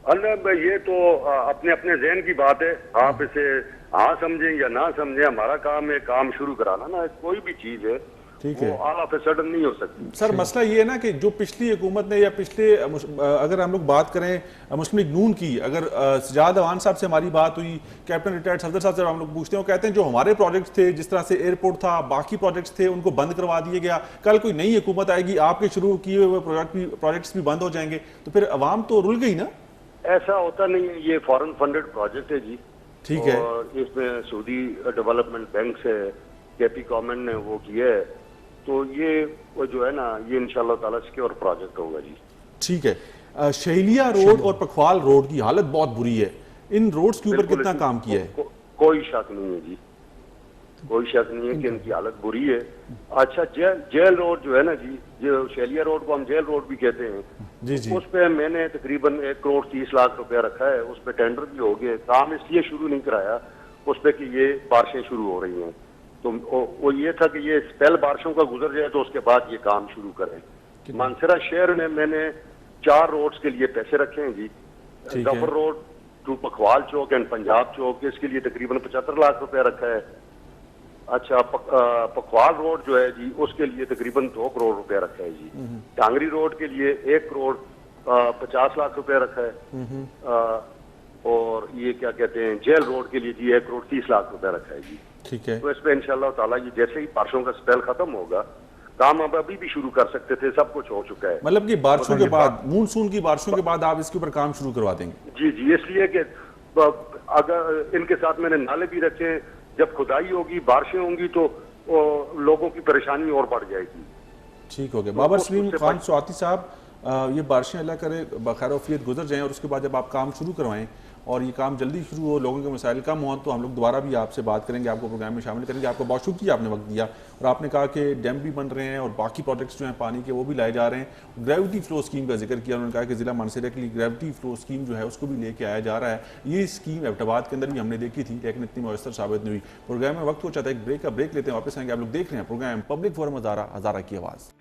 अल्लाह ये तो अपने अपने ज़हन की बात है, आप इसे हाँ समझें या ना समझें, हमारा काम है काम शुरू कराना ना। कोई भी चीज़ है ठीक वो है, ऑल ऑफ ए सडन नहीं हो सकती। सर मसला ये है ना कि जो पिछली हुकूमत ने या पिछले अगर हम लोग बात करें मुस्लिम लीग नून की, अगर सजाद अवान साहब से हमारी बात हुई, कैप्टन रिटायर्ड सफदर साहब से हम लोग पूछते हैं, वो कहते हैं जो हमारे प्रोजेक्ट्स थे, जिस तरह से एयरपोर्ट था, बाकी प्रोजेक्ट्स थे, उनको बंद करवा दिया गया। कल कोई नई हुकूमत आएगी, आपके शुरू किए हुए प्रोजेक्ट्स भी बंद हो जाएंगे, तो फिर अवाम तो रुल गई ना। ऐसा होता नहीं है, ये फॉरेन फंडेड प्रोजेक्ट है जी। ठीक है, और इसमें सऊदी डेवलपमेंट बैंक से केपी गवर्नमेंट ने वो किया है, तो ये वो जो है ना ये इंशाल्लाह ताला सिक्योर प्रोजेक्ट होगा जी। ठीक है। शहीलिया रोड और पखवाल रोड की हालत बहुत बुरी है, इन रोड्स के ऊपर कितना काम किया है? कोई शक नहीं है जी, कोई शक नहीं है कि इनकी हालत बुरी है। अच्छा, जेल रोड जो है ना जी, जो शैलिया रोड को हम जेल रोड भी कहते हैं जी जी, उस पे मैंने तकरीबन 1 करोड़ 30 लाख रुपया रखा है। उस पे टेंडर भी हो गए। काम इसलिए शुरू नहीं कराया उस पे कि ये बारिशें शुरू हो रही हैं, तो वो ये था कि ये स्पेल बारिशों का गुजर जाए तो उसके बाद ये काम शुरू करें। मानसरा शहर में मैंने 4 रोड्स के लिए पैसे रखे हैं जी। Zafar road to Pakhwal Chowk and Punjab Chowk, इसके लिए तकरीबन 75 लाख रुपया रखा है। अच्छा, पखवाल रोड जो है जी उसके लिए तकरीबन 2 करोड़ रुपया रखा है जी। टांगरी रोड के लिए 1 करोड़ 50 लाख रुपया रखा है। और ये क्या कहते हैं जेल रोड के लिए जी 1 करोड़ 30 लाख रुपया रखा है जी। ठीक है, तो इस पे इंशाल्लाह ताला ये जैसे ही बारिशों का स्पेल खत्म होगा, काम अब अभी भी शुरू कर सकते थे, सब कुछ हो चुका है। मतलब कि बारिशों के बाद, मानसून की बारिशों के बाद आप इसके ऊपर काम शुरू करवा देंगे? जी जी, इसलिए कि अगर इनके साथ मैंने नाले भी रखे, जब खुदाई होगी बारिशें होंगी तो लोगों की परेशानी और बढ़ जाएगी। ठीक हो गया। बाबर सलीम खान स्वाति साहब, ये बारिशें अल्लाह करे बखैर वफियत गुजर जाएं और उसके बाद जब आप काम शुरू करवाएं और ये काम जल्दी शुरू हो, लोगों के मसाइल कम हों, तो हम लोग दोबारा भी आपसे बात करेंगे, आपको प्रोग्राम में शामिल करेंगे। आपका बहुत शुक्रिया, आपने वक्त दिया और आपने कहा कि डैम भी बन रहे हैं और बाकी प्रोजेक्ट्स जो हैं पानी के वो भी लाए जा रहे हैं। ग्रेविटी फ्लो स्कीम का जिक्र किया, उन्होंने कहा कि ज़िला मानसरा के लिए ग्रेविटी फ्लो स्कीम जो है उसको भी लेके आया जा रहा है। ये स्कीम एबटाबाद के अंदर भी हमने देखी थी, लेकिन इतनी मुयसर साबित नहीं हुई। प्रोग्राम में वक्त हो चाहता है एक ब्रेक लेते हैं, वापस आएंगे। आप लोग देख रहे हैं प्रोग्राम पब्लिक फोरम हज़ारा, हज़ारा की आवाज़।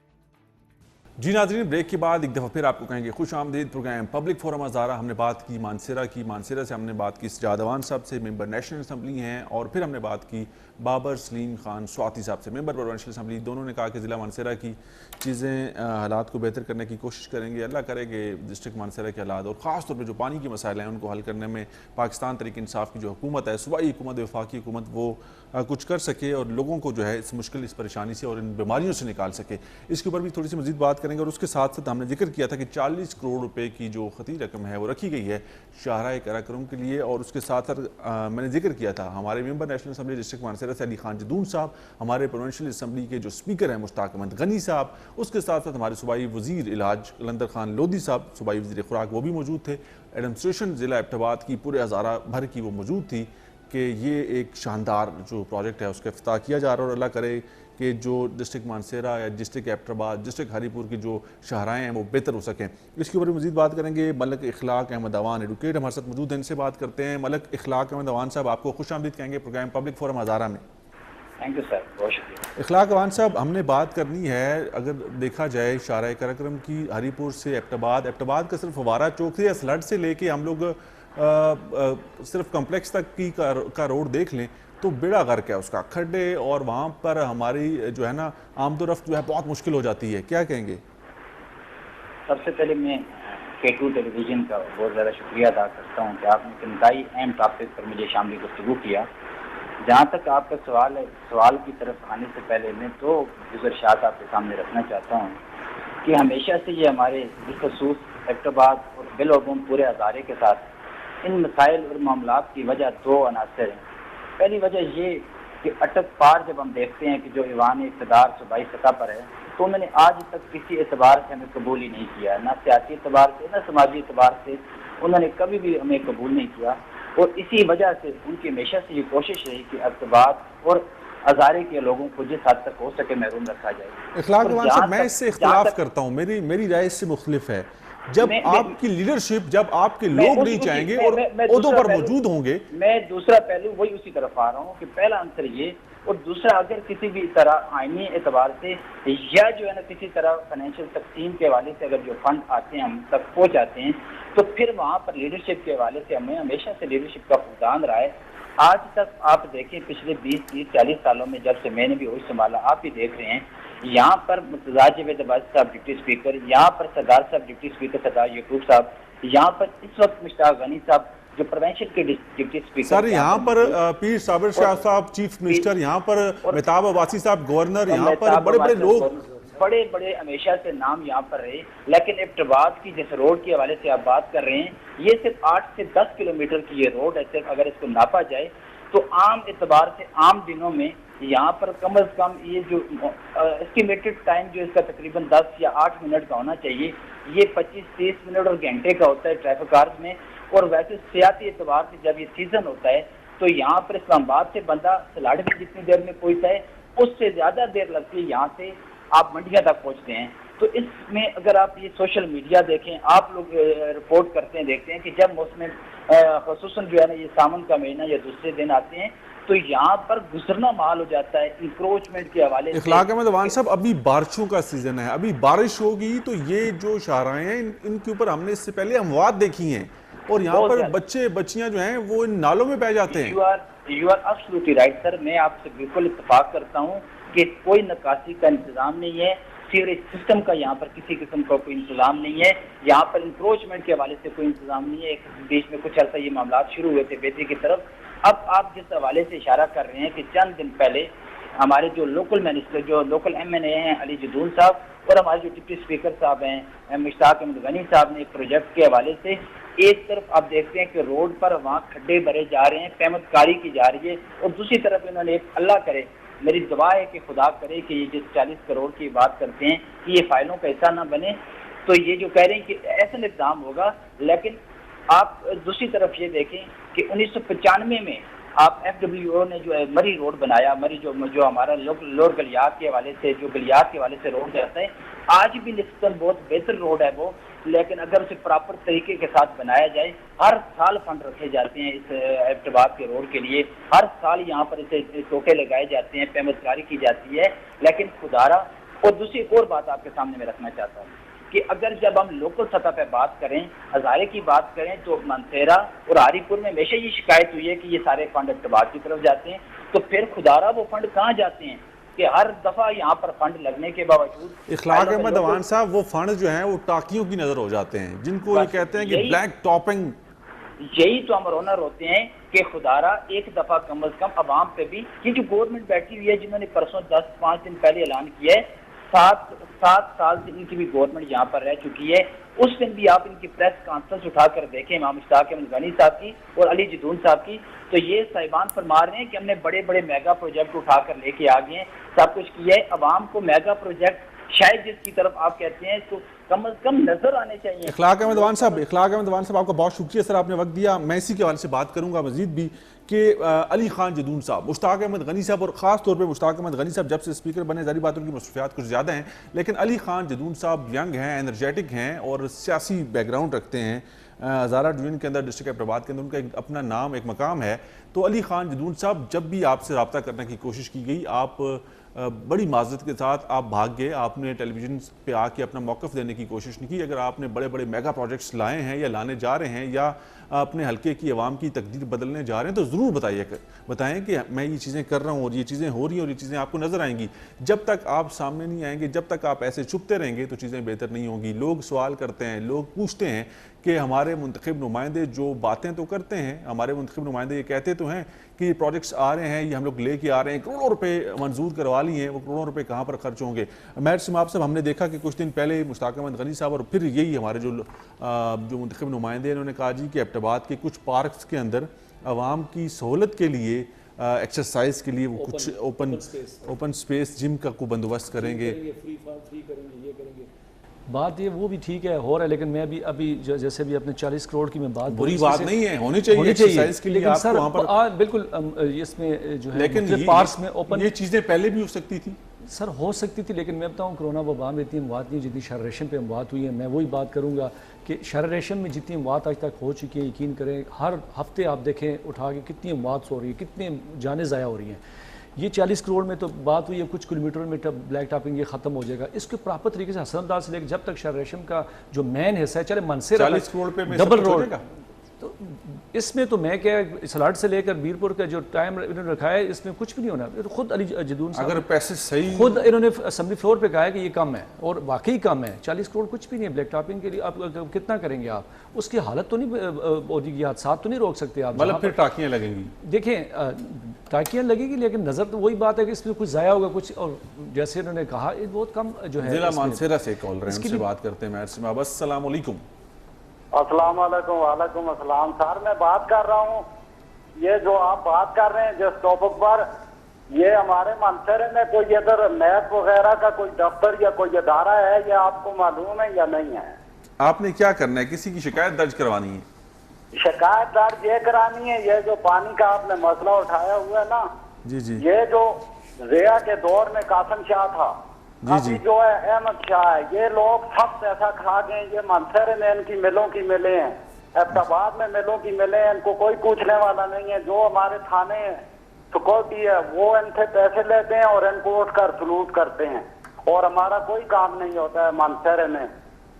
जी नाज़रीन, ब्रेक के बाद एक दफ़ा फिर आपको कहेंगे खुश आमदीद प्रोग्राम पब्लिक फोरम हज़ारा। हमने बात की मानसरा की, मानसरा से हमने बात की सजाद अवान साहब से, मेंबर नेशनल असम्बली हैं, और फिर हमने बात की बाबर सलीम खान स्वाति साहब से, मेंबर प्रोविंशियल असम्बली। दोनों ने कहा कि ज़िला मानसरा की चीज़ें हालात को बेहतर करने की कोशिश करेंगे। अल्लाह करे कि डिस्ट्रिक्ट मानसरा के हालात और ख़ास तौर पर जो पानी के मसाइल हैं उनको हल करने में पाकिस्तान तहरीक इंसाफ की जो हुकूमत है, सूबाई हुकूमत, वफाकी हुकूमत, वो कुछ कर सके और लोगों को जो है इस मुश्किल, इस परेशानी से और इन बीमारियों से निकाल सके। इसके ऊपर भी थोड़ी सी मज़ीद बात करेंगे। और उसके साथ साथ हमने जिक्र किया था कि 40 करोड़ रुपए की जो खती रकम है वो रखी गई है शाहराए कराक्रम के लिए। और उसके साथ साथ मैंने जिक्र किया था हमारे मेंबर नेशनल असम्बली डिस्ट्रिक्ट मानसरा से अली खान जदून साहब, हमारे प्रोविंशियल असम्बली के जो स्पीकर हैं मुश्ताक अहमद गनी साहब, उसके साथ साथ हमारे सूबाई वज़ीर इलाज कलंदर खान लोधी साहब, सूबाई वज़ीर खुराक वो भी मौजूद थे। एडमिनिस्ट्रेशन ज़िला एबटाबाद की पूरे हज़ारा भर की वो मौजूद थी कि ये एक शानदार जो प्रोजेक्ट है उसका इफ्तिताह किया जा रहा है। और अल्लाह करे कि जो डिस्ट्रिक्ट मानसरा या डिस्ट्रिक्ट एबटाबाद, डिस्ट्रिक्ट हरीपुर की जो शाहराएँ हैं वो बेहतर हो सकें। इसके ऊपर मज़ीद बात करेंगे। मलक इखलाक अहमद अवान एडवोकेट हमारे साथ मौजूद हैं, इनसे बात करते हैं। मलक इखलाक अहमद अवान साहब, आपको खुश आमदीद कहेंगे प्रोग्राम पब्लिक फोरम हज़ारा में। थैंक यू सर, बहुत शुक्रिया। इखलाक अवान साहब, हमने बात करनी है, अगर देखा जाए शाहराए कराक्रम की हरीपुर से एबटाबाद, एबटाबाद का सिर्फ फवारा चौक से या स्लड से लेके हम लोग सिर्फ कम्प्लेक्स तक की का रोड देख लें तो बेड़ा गर्क है उसका, खड्डे, और वहाँ पर हमारी जो है ना आमदोरफ्त जो है बहुत मुश्किल हो जाती है। क्या कहेंगे? सबसे पहले मैं K2 टेलीविज़न का बहुत ज़्यादा शुक्रिया अदा करता हूँ कि आपने एक इंतहाई अहम टॉपिक पर मुझे शामिल गुफ्तगू किया। जहाँ तक आपका सवाल है, सवाल की तरफ आने से पहले मैं तो गुज़रिशात आपके सामने रखना चाहता हूँ कि हमेशा से ये हमारे बिलखसूस एबटाबाद और बिलअमूम पूरे हज़ारे के साथ इन मसाइल और मामलात की वजह दो अनासर हैं। पहली वजह ये कि अटक पार जब हम देखते हैं कि जो ईवान इक़्तिदार सूबाई सतह पर है तो उन्होंने आज तक किसी एतबार से हमें कबूल ही नहीं किया, ना सियासी एतबार से, ना समाजी एतबार से उन्होंने कभी भी हमें कबूल नहीं किया। और इसी वजह से उनकी हमेशा से ये कोशिश रही कि अक़बात और हज़ारे के लोगों को जिस हद तक हो सके महरूम रखा जाए। इखलाक अवान साहब, मैं इससे इख्तिलाफ करता हूँ, मेरी राय इससे मुख्तलिफ है। जब आपकी लीडरशिप, जब आपके लोग नहीं चाहेंगे और ओहदों पर मौजूद होंगे। मैं दूसरा पहलू वही उसी तरफ आ रहा हूँ कि पहला आंसर ये, और दूसरा अगर किसी भी तरह आईनी एतबार से या जो है ना किसी तरह फाइनेंशियल तकसीम के हवाले से अगर जो फंड आते हैं हम तक पहुँच जाते हैं तो फिर वहाँ पर लीडरशिप के हवाले से हमें हमेशा से लीडरशिप का फुकदान रहा है। आज तक आप देखें पिछले 20, 30, 40 सालों में जब से मैंने भी होश संभाला, आप भी देख रहे हैं, यहाँ पर मुर्तज़ा जावेद अब्बासी साहब डिप्टी स्पीकर, यहाँ पर सरदार साहब डिप्टी स्पीकर सरदार यकूब साहब, यहाँ पर इस वक्त मुश्ताक गनी साहब जो प्रोविंशियल के डिप्टी स्पीकर, सर यहाँ पर पीर साबिर शाह साहब चीफ मिनिस्टर, यहाँ पर मेहताब अब्बासी साहब गवर्नर, यहाँ पर बड़े बड़े लोग, बड़े बड़े हमेशा से नाम यहाँ पर रहे। लेकिन एबटाबाद की जिस रोड के हवाले से आप बात कर रहे हैं, ये सिर्फ 8 से 10 किलोमीटर की ये रोड है। सिर्फ अगर इसको नापा जाए तो आम एतबार से आम दिनों में यहाँ पर कम अज़ कम ये जो एस्टिमेटेड टाइम जो इसका तकरीबन 10 या 8 मिनट का होना चाहिए, ये 25-30 मिनट और घंटे का होता है ट्रैफिक कार्स में। और वैसे सियासी एतबार से जब ये सीजन होता है तो यहाँ पर इस्लामाबाद से बंदा सलाड़ में जितनी देर में पहुँचता है उससे ज़्यादा देर लगती है यहाँ से आप मंडिया तक पहुँचते हैं। तो इसमें अगर आप ये सोशल मीडिया देखें, आप लोग रिपोर्ट करते हैं, देखते हैं कि जब मौसम ख़ुसूसन जो है ना ये सावन का महीना या दूसरे दिन आते हैं तो यहाँ पर गुजरना माल हो जाता है इंक्रोचमेंट के हवाले से। इखलाक अहमद अवान साहब, अभी बारिशों का सीजन है, अभी बारिश होगी तो ये जो शाहराएं हैं इनके ऊपर हमने इससे पहले अमवात देखी हैं और यहाँ पर बच्चे बच्चियां जो हैं वो इन नालों में बह जाते हैं। You are absolutely right sir, मैं आपसे बिल्कुल इत्तेफाक करता हूँ कि कोई निकासी का इंतजाम नहीं है, सीवरेज सिस्टम का यहाँ पर किसी किस्म का कोई इंतजाम नहीं है, यहाँ पर इंक्रोचमेंट के हवाले से कोई इंतजाम नहीं है। एक देश में कुछ अर्सा ये मामला शुरू हुए थे बेहतरी की तरफ। अब आप जिस हवाले से इशारा कर रहे हैं कि चंद दिन पहले हमारे जो लोकल मिनिस्टर, जो लोकल MNA हैं अली जदून साहब और हमारे जो डिप्टी स्पीकर साहब हैं मुश्ताक अहमद गनी साहब ने एक प्रोजेक्ट के हवाले से एक तरफ आप देखते हैं कि रोड पर वहाँ खड्डे भरे जा रहे हैं, फहमतकारी की जा रही है, और दूसरी तरफ इन्होंने एक अल्लाह करे, मेरी दुआ है कि खुदा करे कि ये जिस 40 करोड़ की बात करते हैं कि ये फाइलों का हिस्सा ना बने, तो ये जो कह रहे हैं कि ऐसा इक़दाम होगा। लेकिन आप दूसरी तरफ ये देखें कि 1995 में आप FWO ने जो है मरी रोड बनाया, मरी जो हमारा लोअर गलियात के हवाले से, जो गलियात के हवाले से रोड जाता है, आज भी निस्बतन बहुत बेहतर रोड है वो। लेकिन अगर उसे प्रॉपर तरीके के साथ बनाया जाए, हर साल फंड रखे जाते हैं इस एबटाबाद के रोड के लिए, हर साल यहाँ पर इसे टोके लगाए जाते हैं, पेमतकारी की जाती है, लेकिन खुदारा और दूसरी एक और बात आपके सामने मैं रखना चाहता हूँ कि अगर जब हम लोकल सतह पे बात करें, हजारे की बात करें, तो मानसेरा और आरीपुर में हमेशा ये शिकायत हुई है कि ये सारे फंड अक्टूबर की तरफ जाते हैं। तो फिर खुदारा वो फंड कहाँ जाते हैं कि हर दफा यहाँ पर फंड लगने के बावजूद इखलाक अहमद अवान साहब, वो फंड जो है वो टाकियों की नजर हो जाते हैं, जिनको ये कहते हैं कि ब्लैक टॉपिंग। यही तो हम ऑनर होते हैं कि खुदारा एक दफा कम अज कम अवाम पे भी, ये जो गवर्नमेंट बैठी हुई है जिन्होंने परसों 10-5 दिन पहले ऐलान किया है, 7 साल से इनकी भी गवर्नमेंट यहाँ पर रह चुकी है, उस दिन भी आप इनकी प्रेस कॉन्फ्रेंस उठाकर देखें इमाम इश्ताक अहमद गनी साहब की और अली जदून साहब की, तो ये साहिबान फरमा रहे हैं कि हमने बड़े बड़े मेगा प्रोजेक्ट उठाकर लेके आ गए हैं, सब कुछ किया है। अवाम को मेगा प्रोजेक्ट शायद जिसकी तरफ आप कहते हैं तो कम अज कम नजर आने चाहिए। इखलाक अहमद अवान साहब, आपका बहुत शुक्रिया सर, आपने वक्त दिया। मैं इसी के हवाले से बात करूंगा मजीद भी कि अली खान जदून साहब, मुश्ताक अहमद गनी साहब, और ख़ास तौर पे मुश्ताक अहमद गनी साहब जब से स्पीकर बने, जारी बात उनकी मसरूफियात कुछ ज़्यादा हैं, लेकिन अली खान जदून साहब यंग हैं, एनर्जेटिक हैं और सियासी बैकग्राउंड रखते हैं। हज़ारा डिवीज़न के अंदर, डिस्ट्रिक्ट एबटाबाद के अंदर उनका एक अपना नाम, एक मकाम है। तो अली खान जदून साहब, जब भी आपसे रब्ता करने की कोशिश की गई, आप बड़ी माजरत के साथ आप भाग गए, आपने टेलीविज़न पे आके अपना मौक़िफ़ देने की कोशिश नहीं की। अगर आपने बड़े बड़े मेगा प्रोजेक्ट्स लाए हैं या लाने जा रहे हैं या अपने हल्के की आवाम की तकदीर बदलने जा रहे हैं, तो ज़रूर बताएं कि मैं ये चीज़ें कर रहा हूँ और ये चीज़ें हो रही हैं और ये चीज़ें आपको नज़र आएंगी। जब तक आप सामने नहीं आएंगे, जब तक आप ऐसे छुपते रहेंगे, तो चीज़ें बेहतर नहीं होंगी। लोग सवाल करते हैं, लोग पूछते हैं कि हमारे मुंतखब नुमाइंदे जो बातें तो करते हैं, हमारे मुंतखब नुमाइंदे ये कहते तो हैं कि ये प्रोजेक्ट्स आ रहे हैं, ये हम लोग लेके आ रहे हैं, करोड़ों रुपए मंजूर करवा लिए हैं, वो करोड़ों रुपए कहाँ पर खर्च होंगे। महर सिमाब साहब, हमने देखा कि कुछ दिन पहले मुश्ताक अहमद गनी साहब और फिर यही हमारे जो मुंतखब नुमाइंदे, इन्होंने कहा जी कि एबटाबाद के कुछ पार्क्स के अंदर आवाम की सहूलत के लिए, एक्सरसाइज के लिए वो कुछ ओपन स्पेस जिम का को बंदोबस्त करेंगे, फ्री करेंगे, ये करेंगे। बात ये वो भी ठीक है, हो रहा है, लेकिन मैं भी अभी जैसे भी अपने 40 करोड़ की मैं बात, बुरी बात नहीं है, होनी चाहिए एक्सरसाइज के लिए आपको वहाँ पर, बिल्कुल इसमें जो है, लेकिन पार्क्स में ओपन, ये चीज़ें पहले भी हो सकती थी सर, हो सकती थी, लेकिन मैं बताऊँ कोरोना वबा में इतनी अमवात नहीं जितनी शहर रेशम पे अमवात हुई है। मैं वही बात करूँगा कि शहर रेशम में जितनी अमवात आज तक हो चुकी है, यकीन करें हर हफ्ते आप देखें उठा के कितनी अमवात हो रही है, कितनी जानें ज़ाया हो रही हैं। ये 40 करोड़ में तो बात हुई है, कुछ किलोमीटर में ब्लैक टॉपिंग ये खत्म हो जाएगा। इसके प्रॉपर तरीके से हसनदार से लेकर जब तक शहर रेशम का जो मेन हिस्सा है, चले मनसेरा 40 करोड़ पे डबल रोड, तो इसमें तो मैं क्या, सलाट से लेकर बीरपुर का जो टाइम इन्होंने रखा है, इसमें कुछ भी नहीं होना। खुद अली जदून साहब, अगर पैसे सही, खुद इन्होंने असेंबली फ्लोर पे कहा है कि ये कम है, और वाकई कम है। 40 करोड़ कुछ भी नहीं है ब्लैक टॉपिंग के लिए। आप कितना करेंगे, आप उसकी हालत तो नहीं, हादसा तो नहीं रोक सकते आप, मतलब फिर टाकियाँ लगेंगी। देखें, टाकियाँ लगेगी, लेकिन नज़र तो वही बात है कि इसमें कुछ ज़ाया होगा कुछ, और जैसे इन्होंने कहा ये बहुत कम जो है। जिला मानसेरा से कॉल रहे हैं, उनसे बात करते हैं। महर, अस्सलाम वालेकुम। अस्सलाम वालेकुम। वालेकुम अस्सलाम। सर, मैं बात कर रहा हूँ, ये जो आप बात कर रहे हैं जिस टॉपिक पर, ये हमारे मानसेरे में कोई इधर नैब वगैरह का कोई दफ्तर या कोई इदारा है, ये आपको मालूम है या नहीं है? आपने क्या करना है, किसी की शिकायत दर्ज करवानी है? शिकायत दर्ज ये करानी है, ये जो पानी का आपने मसला उठाया हुआ है ना, जी जी, ये जो रिया के दौर में कासिम शाह था, अभी जो है अहमद शाह है, ये लोग सब पैसा खा गए। ये मानसेरे में इनकी मिलों की मिले हैं, एबटाबाद में मिलों की मिले हैं, इनको कोई पूछने वाला नहीं है। जो हमारे थाने सिक्योरिटी है वो इनसे पैसे लेते हैं और इनको उठकर सलूट करते हैं, और हमारा कोई काम नहीं होता है मानसेरे में।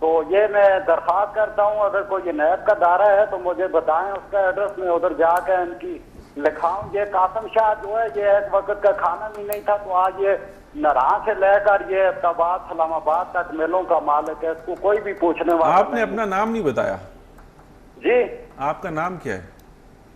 तो ये मैं दरख्वास्त करता हूँ, अगर कोई नैब का दायरा है तो मुझे बताएं, उसका एड्रेस मैं उधर जाकर इनकी लिखाऊं। ये कासिम शाह जो है, ये एक वक्त का खाना भी नहीं था, तो आज ये नरा से लेकर ये एबटाबाद सलामाबाद तक मिलों का मालिक है, इसको कोई भी पूछने वाला। आपने अपना नाम नहीं बताया जी? आपका नाम क्या है?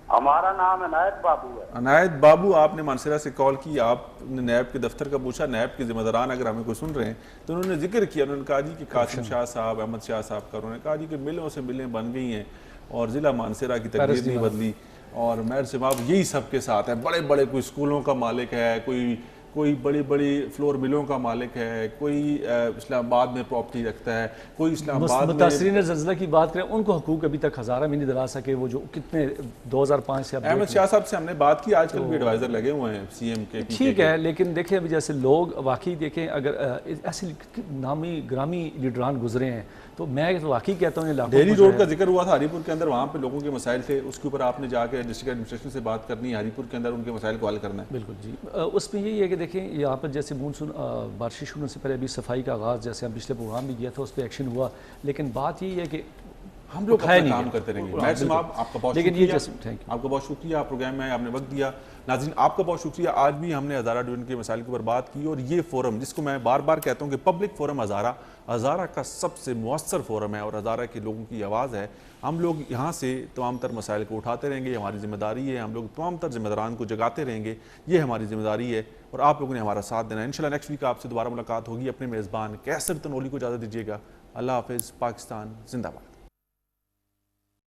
हमारा नाम अनायत बाबू है। अनायत बाबू, आपने मानसेरा से कॉल की, आपने नैब के दफ्तर का पूछा। नैब के जिम्मेदारान अगर हमें कोई सुन रहे हैं तो उन्होंने जिक्र किया, उन्होंने कहा जी कि कासिम शाह साहब, अहमद शाह साहब का, उन्होंने कहा जी कि मिलों से मिलें बन गई हैं और ज़िला मानसेरा की तकदीर नहीं बदली। और महर सिमाब यही सबके साथ है, बड़े बड़े कोई स्कूलों का मालिक है, कोई बड़ी बड़ी फ्लोर मिलों का मालिक है, कोई इस्लामाबाद में प्रॉपर्टी रखता है, कोई इस्लामाबाद मुतासरीन ज़ल्ज़ला की बात करें, उनको हकूक़ अभी तक हज़ारा में नहीं दिला सके। वो जो कितने 2005 से अहमद शाह साहब से हमने बात की, आजकल भी एडवाइज़र लगे हुए हैं सीएम के। ठीक है, लेकिन देखें अभी जैसे लोग वाकई देखें, अगर ऐसे नामी ग्रामी लीडरान गुजरे हैं, तो मैं तो वाकई कहता हूँ। डेली रोड का जिक्र हुआ था हरीपुर के अंदर, वहाँ पे लोगों के मसाइल थे, उसके ऊपर आपने जाकर डिस्ट्रिक्ट एडमिनिस्ट्रेशन से बात करनी है, हरीपुर के अंदर उनके मसाइल को हल करना है। बिल्कुल जी, उसमें यही है कि देखें यहाँ पर जैसे मानसून बारिश शुरू होने से पहले अभी सफाई का आगाज़ जैसे हम पिछले प्रोग्राम में किया था उस पर एक्शन हुआ, लेकिन बात यही है कि हम लोग अपना काम करते रहेंगे। मैडम साहब आपका बहुत लेकिन ये शुक्रिया, आपका बहुत शुक्रिया, प्रोग्राम में आपने वक्त दिया। नाज़रीन आपका बहुत शुक्रिया, आज भी हमने हज़ारा डिवीजन के मसाइल के ऊपर बात की और ये फोरम जिसको मैं बार बार कहता हूँ कि पब्लिक फोरम हज़ारा का सबसे मौसर फोरम है और हज़ारा के लोगों की आवाज़ है। हम लोग यहाँ से तमाम तर मसाइल को उठाते रहेंगे, हमारी जिम्मेदारी है, हम लोग तमाम तर जिम्मेदारान को जगाते रहेंगे, ये हमारी जिम्मेदारी है और आप लोगों ने हमारा साथ देना है। इंशाल्लाह नेक्स्ट वीक आपसे दोबारा मुलाकात होगी। अपने मेज़बान कैसर तनोली को इजाज़त दीजिएगा। अल्लाह हाफ़िज़। पाकिस्तान जिंदाबाद।